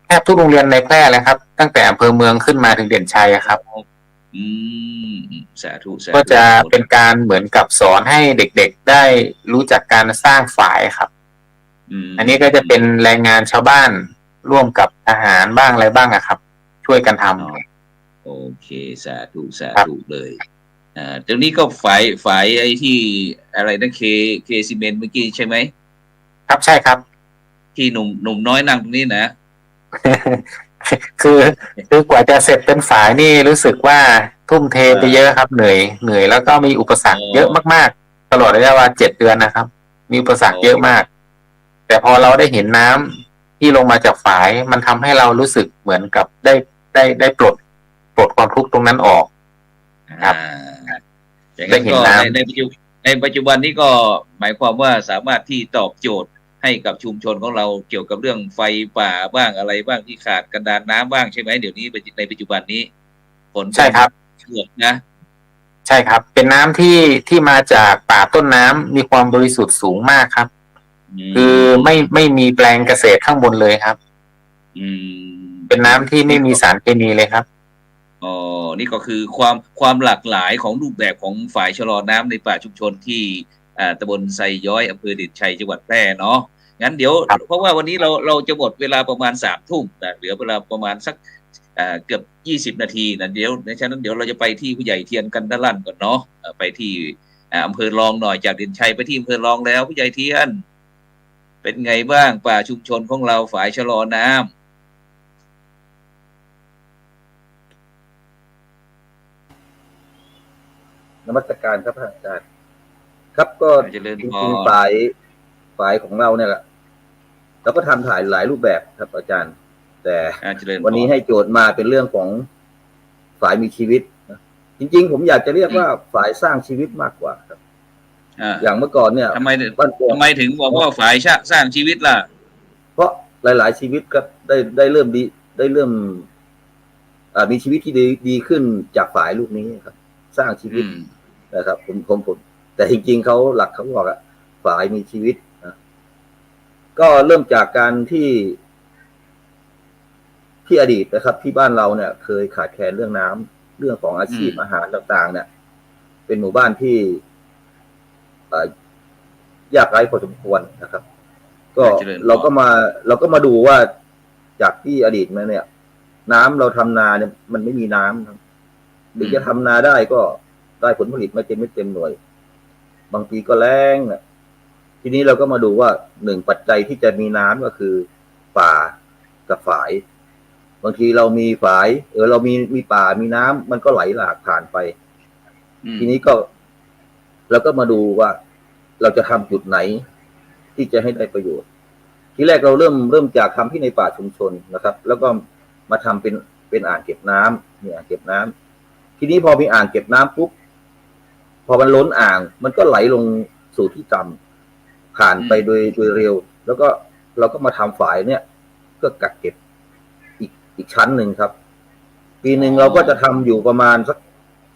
S4: แทบทุกโรงเรียนในแพร่เลยครับตั้งแต่อำเภอเมืองขึ้นมาถึงเด่นชัยครับ
S1: สาธุ
S4: ก็จะเป็นการเหมือนกับสอนให้เด็กๆได้รู้จักการสร้างฝายครับอันนี้ก็จะเป็นแรงงานชาวบ้านร่วมกับทหารบ้างอะไรบ้างครับช่วยกันท
S1: ำโอเคสาธุเลยตรงนี้ก็ฝายไอ้ที่อะไรนะเคซีเมนต์เมื่อกี้ใช่ไหม
S4: ครับใช่ครับ
S1: ที่หนุ่มน้อยนั่งตรงนี้นะ
S4: คือกว่าจะเสร็จเป็นฝายนี่รู้สึกว่าทุ่มเทไปเยอะครับเหนื่อยแล้วก็มีอุปสรรคเยอะมากๆตลอดระยะเวลา7 เดือนนะครับมีอุปสรรคเยอะมากแต่พอเราได้เห็นน้ำที่ลงมาจากฝายมันทำให้เรารู้สึกเหมือนกับได้ปลดความทุกข์ตรงนั้นออกครับ
S1: ได้เห็นน้ำในปัจจุบันนี้ก็หมายความว่าสามารถที่ตอบโจทย์ให้กับชุมชนของเราเกี่ยวกับเรื่องไฟป่าบ้างอะไรบ้างที่ขาดกันดารน้ำบ้างใช่ไหมเดี๋ยวนี้ในปัจจุบันนี้ฝน
S4: ใช่ครับ
S1: เกือบนะ
S4: ใช่ครับเป็นน้ำที่มาจากป่าต้นน้ำมีความบริสุทธิ์สูงมากครับ คือไม่มีแปลงเกษตรข้างบนเลยครับเป็นน้ำที่ไม่มีสารเคมีเลยครับ
S1: อ๋อนี่ก็คือความหลากหลายของรูปแบบของฝ่ายชะลอน้ำในป่าชุมชนที่ตำบลไซย้อยอำเภอเด่นชัยจังหวัดแพร่เนาะงั้นเดี๋ยวเพราะว่าวันนี้เราจะหมดเวลาประมาณ3 ทุ่มนะเหลือเวลาประมาณสักเกือบ20 นาทีนะเดี๋ยวในฉะนั้นเดี๋ยวเราจะไปที่ผู้ใหญ่เทียนกันด้านล่างก่อนเนาะไปที่อำเภอรองหน่อยจากเด่นชัยไปที่อำเภอรองแล้วผู้ใหญ่เทียนเป็นไงบ้างป่าชุมชนของเราฝ่ายชะลอน้ำ
S5: นมัสการครับอาจารย์ครับก็จริงๆฝ่ายของเราเนี่ยเราก็ทำถ่ายหลายรูปแบบครับอาจารย์แต่วันนี้ให้โจทย์มาเป็นเรื่องของฝ่ายมีชีวิตจริงๆผมอยากจะเรียกว่าฝ่ายสร้างชีวิตมากกว่าครับอย่างเมื่อก่อนเนี่ย
S1: ทำไมถึงบอกว่าฝ่ายสร้างชีวิตล่ะ
S5: เพราะหลายๆชีวิตก็ได้เริ่มมีชีวิตที่ดีขึ้นจากฝ่ายลูกนี้ครับสร้างชีวิตนะครับผมแต่จริงๆเขาหลักเขาบอกอะฝ่ายมีชีวิตก็เริ่มจากการที่อดีตนะครับที่บ้านเราเนี่ยเคยขาดแคลนเรื่องน้ำเรื่องของอาชีพอาหารต่างๆเนี่ยเป็นหมู่บ้านที่ยากไร้พอสมควรนะครับก็เราก็มาดูว่าจากที่อดีตมาเนี่ยน้ำเราทำนาเนี่ยมันไม่มีน้ำหรือจะทำนาได้ก็ได้ผลผลิตไม่เต็มหน่วยบางปีก็แล้งทีนี้เราก็มาดูว่า1ปัจจัยที่จะมีน้ำก็คือป่ากับฝายบางทีเรามีฝายเรามีป่ามีน้ำมันก็ไหลหลากผ่านไปทีนี้ก็เราก็มาดูว่าเราจะทำจุดไหนที่จะให้ได้ประโยชน์ทีแรกเราเริ่มจากทำที่ในป่าชุมชนนะครับแล้วก็มาทำเป็นอ่างเก็บน้ำมีอ่างเก็บน้ำทีนี้พอมีอ่างเก็บน้ำปุ๊บพอมันล้นอ่างมันก็ไหลลงสู่ที่ต่ำผ่านไปโดยเร็วแล้วก็เราก็มาทำฝายเนี่ยก็กักเก็บอีกชั้นหนึ่งครับปีหนึ่งเราก็จะทำอยู่ประมาณสัก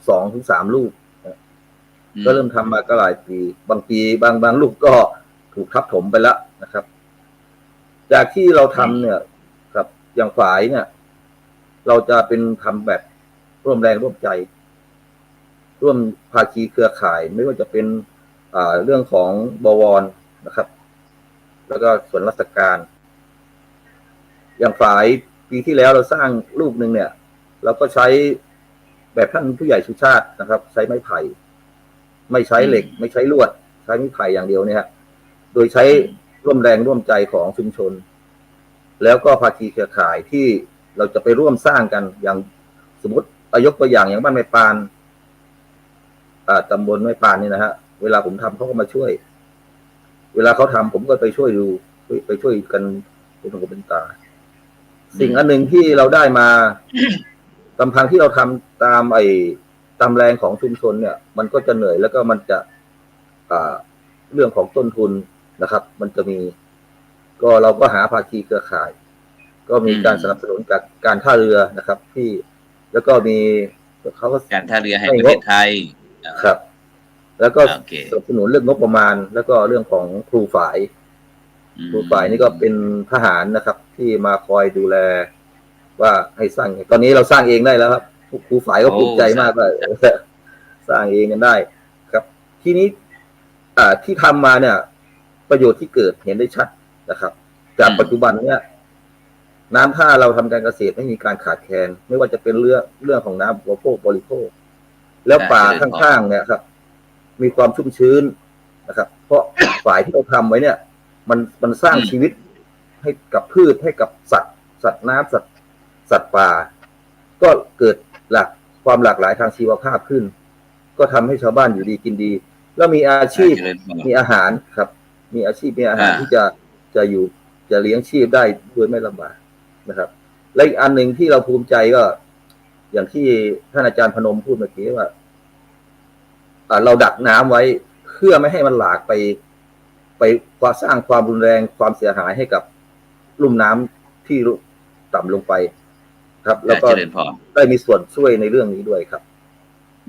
S5: 2-3 ลูกก็เริ่มทำมาก็หลายปีบางปีบางลูกก็ถูกทับถมไปแล้วนะครับจากที่เราทำเนี่ยครับอย่างฝายเนี่ยเราจะเป็นทำแบบร่วมแรงร่วมใจร่วมภาคีเครือข่ายไม่ว่าจะเป็นเรื่องของบวรนะครับแล้วก็ส่วนราชการอย่างฝ่ายปีที่แล้วเราสร้างลูกหนึ่งเนี่ยเราก็ใช้แบบท่านผู้ใหญ่สุชาตินะครับใช้ไม้ไผ่ไม่ใช้เหล็กไม่ใช้ลวดใช้ไม้ไผ่อย่างเดียวเนี่ยโดยใช้ร่วมแรงร่วมใจของชุมชนแล้วก็ภาคีเครือข่ายที่เราจะไปร่วมสร้างกันอย่างสมมติยกตัวอย่างบ้านแม่ปานตำบลแม่ปานนี่นะฮะเวลาผมทำเขาก็มาช่วยเวลาเขาทำผมก็ไปช่วยดูไปช่วยกันเป็นหูเป็นตาสิ่งอันหนึ่งที่เราได้มาลำพังที่เราทำตามแรงของชุมชนเนี่ยมันก็จะเหนื่อยแล้วก็มันจะเรื่องของต้นทุนนะครับมันจะมีก็เราก็หาภาคีเครือข่ายก็มีการสนับสนุนจากการท่าเรือนะครับที่แล้วก็มีเขาก็
S1: การท่าเรือแห่งประเทศไทย
S5: ครับแล้วก็สนับสนุนเรื่องงบประมาณแล้วก็เรื่องของครูฝ่ายนี่ก็เป็นทหารนะครับที่มาคอยดูแลว่าให้สร้างตอนนี้เราสร้างเองได้แล้วครับครูฝ่ายก็ภูมิใจมากเลยสร้างเองกันได้ครับทีนี้ที่ทำมาเนี่ยประโยชน์ที่เกิดเห็นได้ชัดนะครับจากปัจจุบันเนี่ยน้ำท่าเราทำการเกษตรไม่มีการขาดแคลนไม่ว่าจะเป็นเรื่องของน้ำบริโภคแล้วป่าข้างๆเนี่ยครับมีความชุ่มชื้นนะครับเพราะฝ่ายที่เราทำไว้เนี่ยมันสร้างชีวิตให้กับพืชให้กับสัตว์น้ำสัตว์ป่าก็เกิดความหลากหลายทางชีวภาพขึ้นก็ทำให้ชาวบ้านอยู่ดีกินดีแล้วมีอาชีพมีอาหารครับมีอาชีพมีอาหารที่จะอยู่จะเลี้ยงชีพได้โดยไม่ลำบากนะครับและอีกอันหนึ่งที่เราภูมิใจก็อย่างที่ท่านอาจารย์พนมพูดเมื่อกี้ว่าเราดักน้ำไว้เพื่อไม่ให้มันหลากไปสร้างความรุนแรงความเสียหายให้กับลุ่มน้ำที่ต่ำลงไปครับแล้วก็ได้มีส่วนช่วยในเรื่องนี้ด้วยครับ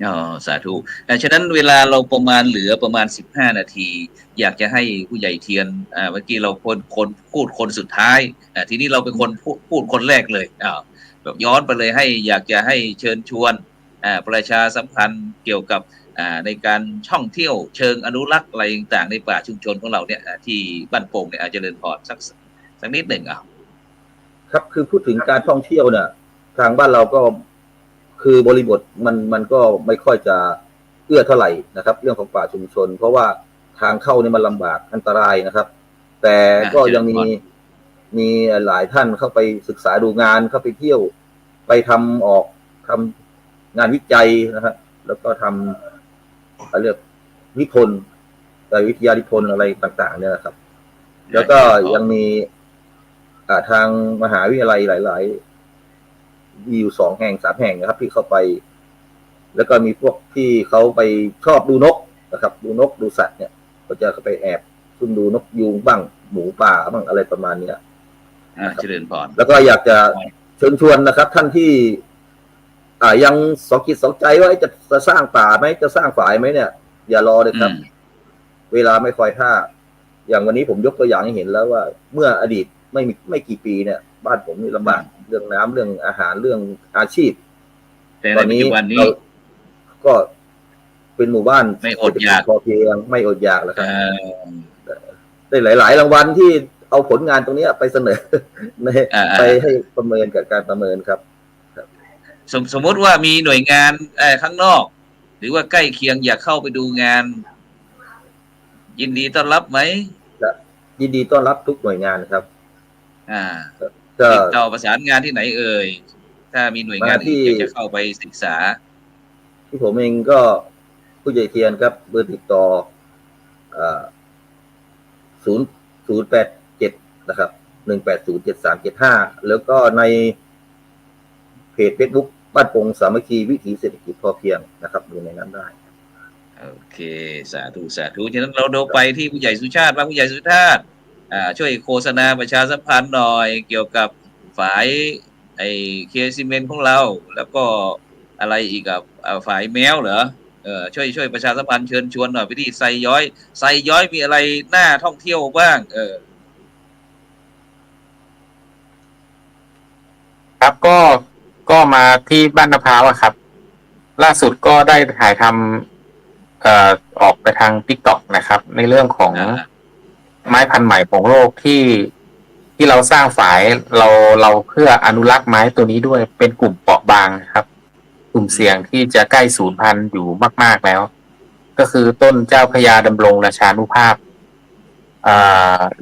S1: อ๋อสาธุฉะนั้นเวลาเราประมาณเหลือประมาณ15 นาที อยากจะให้ผู้ใหญ่เทียนเมื่อกี้เราคนพูดคนสุดท้ายทีนี้เราเป็นคนพูดคนแรกเลยแบบย้อนไปเลยอยากจะให้เชิญชวนประชาสัมพันธ์เกี่ยวกับในการท่องเที่ยวเชิงอนุรักษ์อะไรต่างๆในป่าชุมชนของเราเนี่ยที่บ้านโป่งเนี่ยเจริญพรสักนิดหนึ่ง
S5: ครับคือพูดถึงการท่องเที่ยวเนี่ยทางบ้านเราก็คือบริบทมันก็ไม่ค่อยจะเอื้อเท่าไหร่นะครับเรื่องของป่าชุมชนเพราะว่าทางเข้านี่มันลำบากอันตรายนะครับแต่ก็ยังมีหลายท่านเข้าไปศึกษาดูงานเข้าไปเที่ยวไปทำงานวิจัยนะครับแล้วก็ทำเรียกนิพนธ์วิทยานิพนธ์อะไรต่างๆเนี่ยนะครับแล้วก็ยังมีทางมหาวิทยาลัยหลายๆมีอยู่2 แห่ง 3 แห่งนะครับที่เข้าไปแล้วก็มีพวกที่เขาไปชอบดูนกนะครับดูนกดูสัตว์เนี่ยก็จะไปแอบซุ่มดูนกยูงบ้างหมูป่าบ้างอะไรประมาณนี้
S1: เจริญพร
S5: แล้วก็อยากจะเชิญชวนนะครับท่านที่ยังสองจิตสองใจว่าจะสร้างป่าไหมจะสร้างฝ่ายไหมเนี่ยอย่ารอเลยครับเวลาไม่คอยท่าอย่างวันนี้ผมยกตัวอย่างให้เห็นแล้วว่าเมื่ออดีตไม่กี่ปีเนี่ยบ้านผมนี่ลำบากเรื่องน้ำเรื่องอาหารเรื่องอาชีพ
S1: ตอนนี้เรา
S5: ก็เป็นหมู่บ้าน
S1: ไม่อดอยาก
S5: พอเพียงไม่อดอยากแล้วครับได้หลายๆรางวัลที่เอาผลงานตรงนี้ไปเสนอไปให้ประเมินกับการประเมินครับ
S1: สมมติว่ามีหน่วยงานข้างนอกหรือว่าใกล้เคียงอยากเข้าไปดูงานยินดีต้อนรับไหม
S5: ยินดีต้อนรับทุกหน่วยงานครับ
S1: ติดต่อประสานงานที่ไหนเอ่ยถ้ามีหน่วยงานที่อยากจะเข้าไปศึกษา
S5: ที่ผมเองก็ผู้ใหญ่เทียนครับเบอร์ติดต่อ087นะครับ1807375แล้วก็ในเพจ Facebook บ้านโป่งสามัคคีวิถีเศรษฐกิจพอเพียงนะครับดูในนั้นได้
S1: โอเคสาธุฉะนั้นเราไปที่ผู้ใหญ่สุชาติผู้ใหญ่สุชาติช่วยโฆษณาประชาสัมพันธ์หน่อยเกี่ยวกับฝ่ายเคซีเมนต์ของเราแล้วก็อะไรอีกกับฝ่ายแมวเหรอช่วยประชาสัมพันธ์เชิญชวนหน่อยไปที่ไซย้อยมีอะไรน่าท่องเที่ยวบ้าง
S4: ครับก็มาที่บ้านมะพร้าวครับล่าสุดก็ได้ถ่ายทำออกไปทาง TikTok นะครับในเรื่องของไม้พันธุ์ใหม่ของโลกที่เราสร้างฝายเราเพื่ออนุรักษ์ไม้ตัวนี้ด้วยเป็นกลุ่มเปราะบางครับกลุ่มเสี่ยงที่จะใกล้สูญพันธุ์อยู่มากๆแล้วก็คือต้นเจ้าพระยาดำรงราชานุภาพ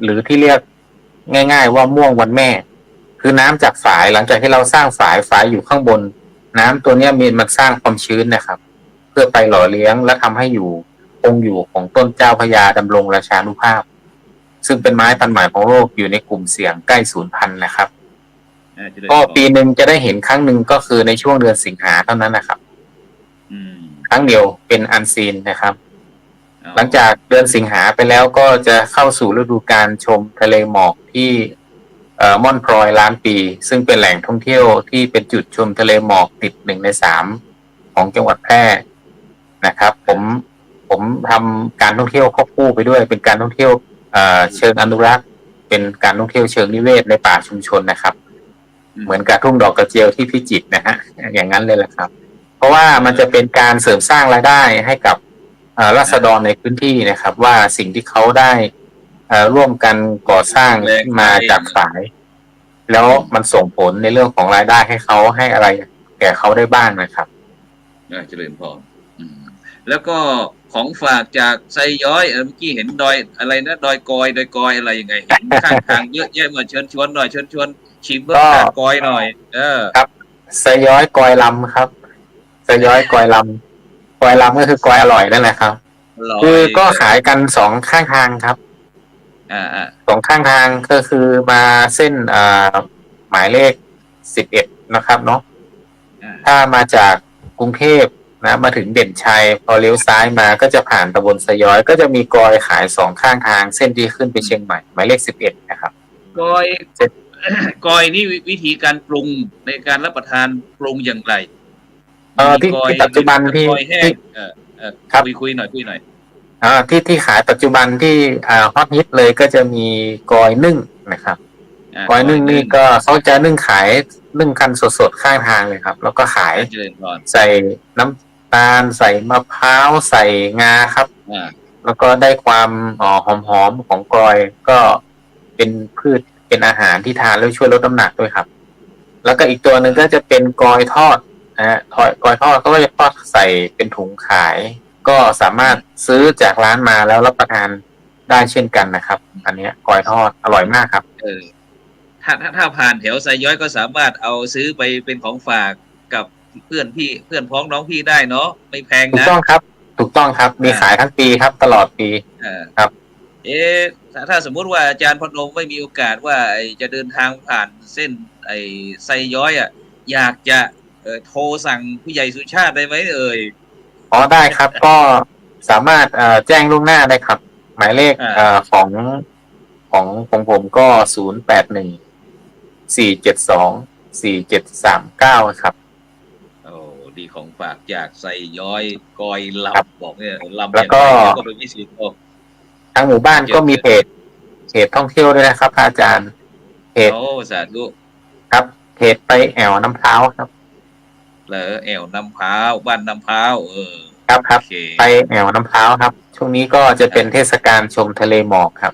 S4: หรือที่เรียกง่ายๆว่าม่วงวันแม่คือน้ำจากฝายหลังจากที่เราสร้างฝายอยู่ข้างบนน้ำตัวนี้มันสร้างความชื้นนะครับเพื่อไปหล่อเลี้ยงและทำให้องค์อยู่ของต้นเจ้าพระยาดำรงราชานุภาพซึ่งเป็นไม้พันธุ์ใหม่ของโลกอยู่ในกลุ่มเสี่ยงใกล้สูญพันธุ์นะครับก็ปีหนึ่งจะได้เห็นครั้งหนึ่งก็คือในช่วงเดือนสิงหาเท่านั้นนะครับครั้งเดียวเป็นอันซีนนะครับหลังจากเดือนสิงหาไปแล้วก็จะเข้าสู่ฤดูกาลชมทะเลหมอกที่ม่อนพลอยล้านปีซึ่งเป็นแหล่งท่องเที่ยวที่เป็นจุดชมทะเลหมอกติด1 ใน 3ของจังหวัดแพร่นะครับผมทำการท่องเที่ยวควบคู่ไปด้วยเป็นการท่องเที่ยวเชิงอนุรักษ์เป็นการท่องเที่ยวเชิงนิเวศในป่าชุมชนนะครับเหมือนกับทุ่งดอกกระเจียวที่พิจิตรนะฮะอย่างนั้นเลยแหละครับเพราะว่ามันจะเป็นการเสริมสร้างรายได้ให้กับราษฎรในพื้นที่นะครับว่าสิ่งที่เขาได้ร่วมกันก่อสร้างมาจากฝายแล้วมันส่งผลในเรื่องของรายได้ให้เขาให้อะไรแก่เขาได้บ้างนะครับ
S1: เจริญพรแล้วก็ของฝากจากไซย้อยเมื่อกี้เห็นดอยอะไรนะดอยกอยอะไรยังไงเห็นข้างทางเยอะแยะมาเชิญชวนหน่อยเชิญชวนชิมเบอร์กอยหน่อย
S4: ครับไซย้อยกอยลำครับไซย้อยกอยลำก็คือกอยอร่อยนั่นแหละครับคือก็ขายกัน2 ข้างทางครับ2 ข้างทางก็คือมาเส้นหมายเลข11นะครับเนาะถ้ามาจากกรุงเทพนะมาถึงเด่นชัยพอเลี้ยวซ้ายมาก็จะผ่านตำบลไซย้อยก็จะมีกอยขาย2 ข้างทางเส้นที่ขึ้นไปเชียงใหม่หมายเลข11นะครับ
S1: กอยนี่วิธีการปรุงในการรับประทานปรุงอย่างไร มีกอย
S4: ที่ปัจจุบันที่
S1: กอยแห้ง
S4: ครับ
S1: คุยหน่อยคุยหน่อย
S4: ที่ขายปัจจุบันที่ฮอตฮิตเลยก็จะมีกอยนึ่งนะครับกอยนึ่งนี่ก็เขาจะนึ่งขายนึ่งกันสดๆข้างทางเลยครับแล้วก็ขายใส่น้ำตาลใส่มะพร้าวใส่งาครับแล้วก็ได้ความหอมๆของกอยก็เป็นพืชเป็นอาหารที่ทานแล้วช่วยลดน้ำหนักด้วยครับแล้วก็อีกตัวหนึ่งก็จะเป็นกอยทอดกอยทอดก็จะทอดใส่เป็นถุงขายก็สามารถซื้อจากร้านมาแล้วรับประทานได้เช่นกันนะครับอันนี้กอยทอดอร่อยมากครับ
S1: ถ้าผ่านแถวไซย้อยก็สามารถเอาซื้อไปเป็นของฝากกับเพื่อนพ้องน้องพี่ได้เนาะไม่แพงนะถูก
S4: ต้องครับถูกต้องครับมีขายทั้งปีครับตลอดปีครับ
S1: ถ้าสมมุติว่าอาจารย์พนมไม่มีโอกาสว่าจะเดินทางผ่านเส้นไซย้อยอยากจะโทรสั่งผู้ใหญ่สุชาติได้ไหม
S4: ได้ครับก็สามารถแจ้งล่วงหน้าได้ครับหมายเลขของผมก็0814724739ครับ
S1: ดีของฝากจากไซย้อยกอยลำบอกเนี่ยลำ
S4: แล้วก็
S1: เป็นพิเศษ
S4: ทางหมู่บ้านก็มีเพจท่องเที่ยวด้วยนะครับอาจารย์เพจ
S1: สาธุ
S4: ครับเพจไปแอวน้ำพร้าวครับ
S1: แอวน้ำพร้าวบ้านน้ำพร้าว
S4: ครับไปแอวน้ำพร้าวครับช่วงนี้ก็จะเป็นเทศกาลชมทะเลหมอกครับ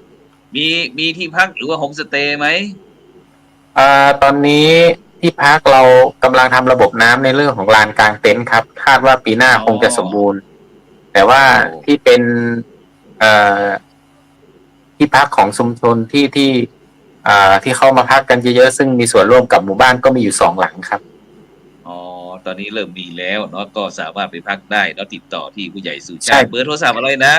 S1: มีที่พักหรือว่าโฮมสเตย์ไหม
S4: ตอนนี้ที่พักเรากำลังทำระบบน้ำในเรื่องของลานกลางเต็นท์ครับคาดว่าปีหน้าคงจะสมบูรณ์แต่ว่าที่เป็นที่พักของชุมชนที่เข้ามาพักกันเยอะๆซึ่งมีส่วนร่วมกับหมู่บ้านก็มีอยู่2 หลังครับ
S1: ตอนนี้เริ่มมีแล้วเนาะก็สามารถไปพักได้แล้วติดต่อที่ผู้ใหญ่สุชาติเบอร์โทรศัพท์อะไรนะ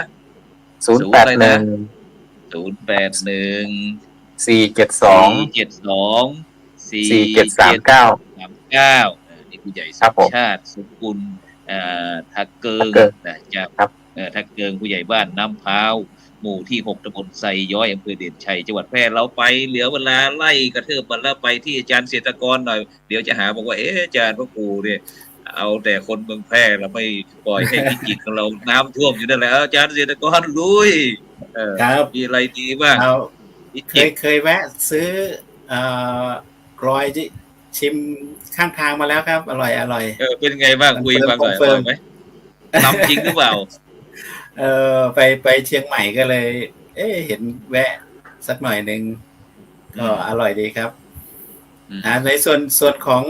S1: นี่ผู้ใหญ่สุชาติสุกุลทักเกิงนะครับทักเกิงผู้ใหญ่บ้านน้ำพร้าวหมู่ที่6ตำบลไซย้อยอำเภอเด่นชัยจังหวัดแพร่เราไปเหลือเวลาไล่กระเทิบมันแล้วไปที่อาจารย์เศรษฐกรหน่อยเดี๋ยวจะหาบอกว่าอาจารย์พระครูเนี่ยเอาแต่คนเมืองแพร่เราไม่ปล่อยให้พิจิตรของเราน้ำท่วมอยู่นั่นแหละอาจารย์เศรษฐกรลุยมีอะไรดีบ้าง
S3: เคยแวะซื้อกรอยชิมข้างทางมาแล้วครับอร่อย
S1: เป็นไงบ้างคุยบ้างหน่อยไหมน้ำจริงหรือเปล่า
S3: ไปเชียงใหม่ก็เลยเห็นแวะสักหน่อยนึงก็อร่อยดีครับในส่วนของ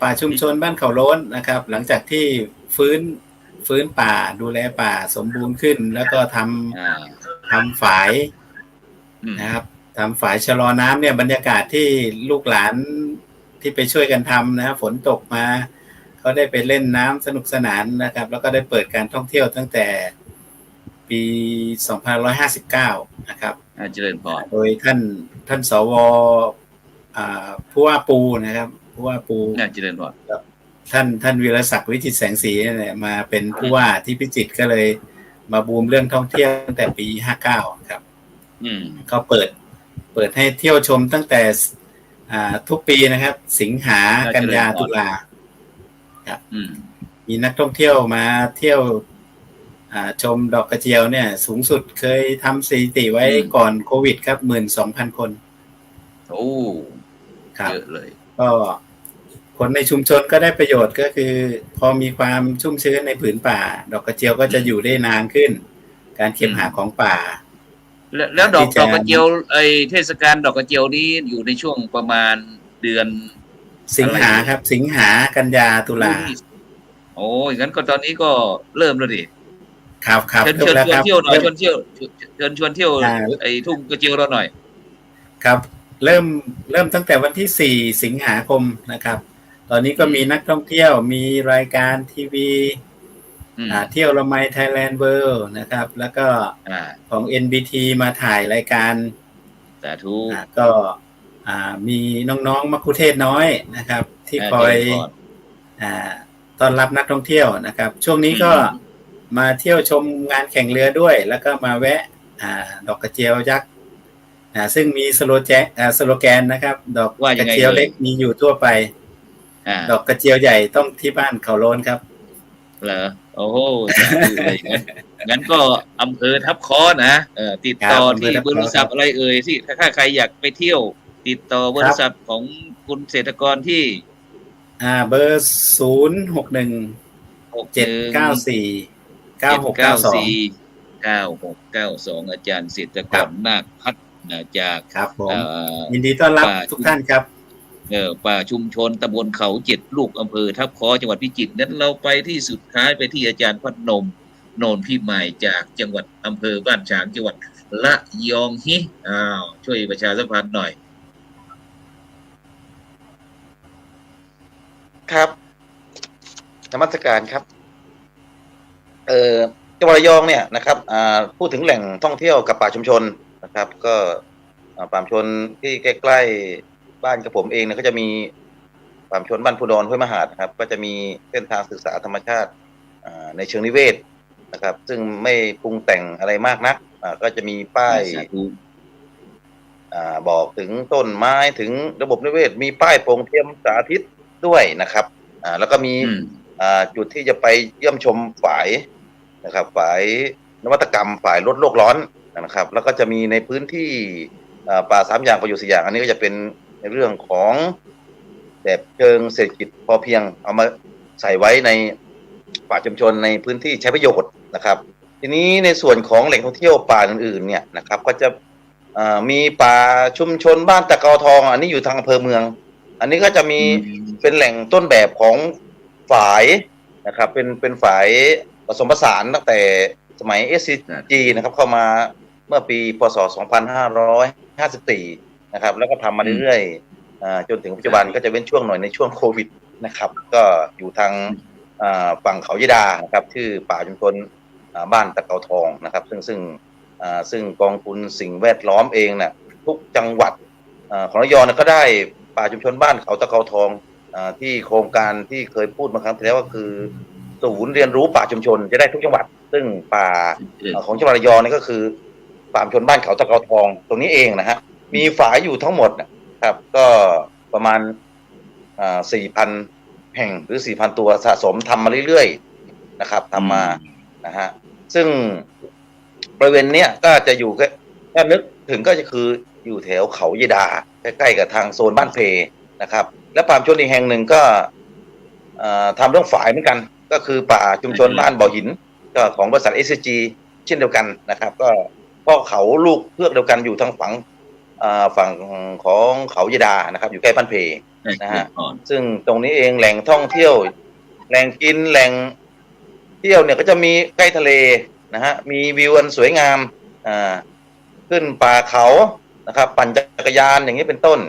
S3: ป่าชุมชนบ้านเขาโล้นนะครับหลังจากที่ฟื้นป่าดูแลป่าสมบูรณ์ขึ้นแล้วก็ทำฝายนะครับทำฝายชะลอน้ำเนี่ยบรรยากาศที่ลูกหลานที่ไปช่วยกันทำนะฝนตกมาเขาได้ไปเล่นน้ำสนุกสนานนะครับแล้วก็ได้เปิดการท่องเที่ยวตั้งแต่ปี2559นะครับ
S1: เจริญพร
S3: โดยท่านสวผู้ว่าปูนะครับผู้ว่าปู
S1: เจริญพร
S3: ท่านวีรศักดิ์วิจิตรแสงสีเนี่ยมาเป็นผู้ว่าที่พิจิตรก็เลยมาบูมเรื่องท่องเที่ยวตั้งแต่ปี59ครับเขาเปิดให้เที่ยวชมตั้งแต่ทุกปีนะครับสิงหากันยาตุลาครับมีนักท่องเที่ยวมาเที่ยวชมดอกกระเจียวเนี่ยสูงสุดเคยทำสถิติไว้ก่อนโควิดครับ 12,000 คน
S1: โอ้เยอะเลย
S3: ก็คนในชุมชนก็ได้ประโยชน์ก็คือพอมีความชุ่มชื้นในผืนป่าดอกกระเจียวก็จะอยู่ได้นานขึ้นการเก็บหาของป่า
S1: แล้วดอกกระเจียวเทศกาลดอกกระเจียวนี้อยู่ในช่วงประมาณเดือน
S3: สิงหาครับสิงหากันยาตุลา
S1: โอ้ยงั้นก็ตอนนี้ก็เริ่มแล้วดิ
S3: ครับ
S1: เชิญชวนเที่ยวหน่อยชวนเที่ยวทุ่งกระเจียวเราหน่อย
S3: ครับเริ่มตั้งแต่วันที่4 สิงหาคมนะครับตอนนี้ก็มีนักท่องเที่ยวมีรายการทีวีเที่ยวละไมไทยแลนด์เวิลด์นะครับแล้วก็ของ NBT มาถ่ายรายการ
S1: สาธุ
S3: ก็มีน้องๆมัคคุเทศน้อยนะครับที่คอยต้อนรับนักท่องเที่ยวนะครับช่วงนี้ก็มาเที่ยวชมงานแข่งเรือด้วยแล้วก็มาแวะดอกกระเจียวยักษ์ซึ่งมีสโลแกนนะครับดอกกระเจียวเล็กมีอยู่ทั่วไป ดอกกระเจียวใหญ่ต้องที่บ้านเขาโล้นครับ
S1: เหรอโอ้โหสาธุเลยงั้นก็อำเภอทับค้อนะติดต่อที่เบอร์โทรศัพท์อะไรที่ถ้าใครอยากไปเที่ยวติดต่อเบอร์โทรศัพท์ของคุณเศรษฐกรที่
S3: เบอร์061-794-9692
S1: อาจารย์เศรษฐกรนาคพัฒน์จาก
S3: ครับผมยินดีต้อนรับทุกท่านครับ
S1: ป่าชุมชนตำบลเขา7ลูกอำเภอทับค้อจังหวัดพิจิตรนั้นเราไปที่สุดท้ายไปที่อาจารย์พัฒนมโนนพิมายจากจังหวัดอำเภอบ้านฉางจังหวัดระยองฮิช่วยประชาสัมพันธ์หน่อย
S2: ครับนมัสการครับจังหวัดระยองเนี่ยนะครับพูดถึงแหล่งท่องเที่ยวกับป่าชุมชนนะครับก็ป่าชุมชนที่ใกล้ๆบ้านกับผมเองเนี่ยก็จะมีป่าชุมชนบ้านภูดรห้วยมหาดครับก็จะมีเส้นทางศึกษาธรรมชาติในเชิงนิเวศนะครับซึ่งไม่ปรุงแต่งอะไรมากนักก็จะมีป้ายบอกถึงต้นไม้ถึงระบบนิเวศมีป้ายโปร่งเทียมสาธิตด้วยนะครับแล้วก็มีจุดที่จะไปเยี่ยมชมฝ่ายนะครับฝ่ายนวัตกรรมฝ่ายลดโลกร้อนนะครับแล้วก็จะมีในพื้นที่ป่า3อย่างประโยชน์4อย่างอันนี้ก็จะเป็นในเรื่องของแบบเชิงเศรษฐกิจพอเพียงเอามาใส่ไว้ในป่าชุมชนในพื้นที่ใช้ประโยชน์นะครับทีนี้ในส่วนของแหล่งท่องเที่ยวป่าอื่นๆเนี่ยนะครับก็จะมีป่าชุมชนบ้านตะเกาทองอันนี้อยู่ทางอำเภอเมืองอันนี้ก็จะมีเป็นแหล่งต้นแบบของฝ่ายนะครับเป็นฝ่ายผสมผสานตั้งแต่สมัย SCG นะครับเข้ามาเมื่อปีพ.ศ. 2554นะครับแล้วก็ทำมาเรื่อยๆจนถึงปัจจุบันก็จะเว้นช่วงหน่อยในช่วงโควิดนะครับก็อยู่ทางฝั่งเขายะดานะครับชื่อป่าชุมชนบ้านตะเกาทองนะครับซึ่งกองทุนสิ่งแวดล้อมเองนะทุกจังหวัดของระยองก็ได้ป่าชุมชนบ้านเขาตะเกาทองที่โครงการที่เคยพูดมาครั้งที่แล้วก็คือศูนย์เรียนรู้ป่าชุมชนจะได้ทุกจังหวัดซึ่งป่าของจังหวัดระยองนี่ก็คือป่าชุมชนบ้านเขาตะเกาทองตรงนี้เองนะฮะมีฝายอยู่ทั้งหมดนะครับก็ประมาณ4,000 แห่งหรือ 4,000 ตัวสะสมทำมาเรื่อยๆนะครับทำมานะฮะซึ่งบริเวณเนี้ยก็จะอยู่ถ้านึกถึงก็จะคืออยู่แถวเขายะดาใกล้ๆกับทางโซนบ้านเพนะครับและป่าชุมชนอีกแห่งหนึ่งก็ทำเรื่องฝายเหมือนกันก็คือป่าชุมชนบ้านบ่อหินก็ของบริษัท SCG เช่นเดียวกันนะครับก็พ่อเขาลูกเพือกเดียวกันอยู่ทางฝั่งของเขายะดานะครับอยู่ใกล้บ้านเพนะฮะซึ่งตรงนี้เองแหล่งท่องเที่ยวแหล่งกินแหล่งเที่ยวเนี่ยก็จะมีใกล้ทะเลนะฮะมีวิวอันสวยงามขึ้นป่าเขานะครับปั่นจักรยานอย่างนี้เป็นต้น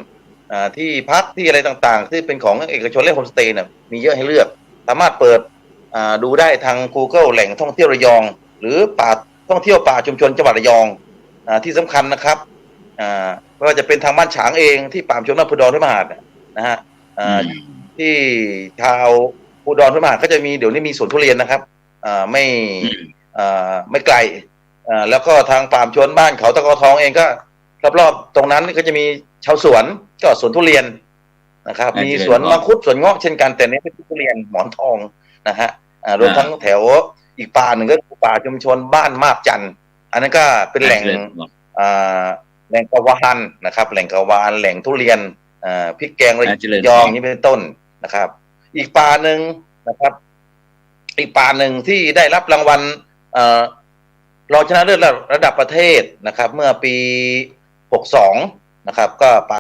S2: ที่พักที่อะไรต่างๆที่เป็นของเอกชนและโฮมสเตย์เนี่ยมีเยอะให้เลือกสามารถเปิดดูได้ทาง Google แหล่งท่องเที่ยวระยองหรือป่าท่องเที่ยวป่าชุมชนจังหวัดระยองที่สำคัญนะครับก็จะเป็นทางบ้านฉางเองที่ป่าชุมชนภูดรห้วยมหาดนะฮะที่ชาวภูดรห้วยมหาดก็จะมีเดี๋ยวนี้มีสวนทุเรียนนะครับไม่ไกลแล้วก็ทางป่าชุมชนบ้านเขาตะเกาทองเองก็รอบๆตรงนั้นก็จะมีชาวสวนก็สวนทุเรียนนะครับมีสวนมังคุดสวนเงาะเช่นกันแต่นี้เป็นทุเรียนหมอนทองนะฮะรวมทั้งแถวอีกป่าหนึ่งก็ป่าชุมชนบ้านมาบจันทร์อันนั้นก็เป็นแหล่งกวานนะครับแหล่งกวานแหล่งทุเรียนพริกแกงระยองนี้เป็นต้นนะครับอีกป่าหนึ่งนะครับอีกป่าหนึ่งที่ได้รับรางวัลรองชนะเลิศระดับประเทศนะครับเมื่อปี 62นะครับก็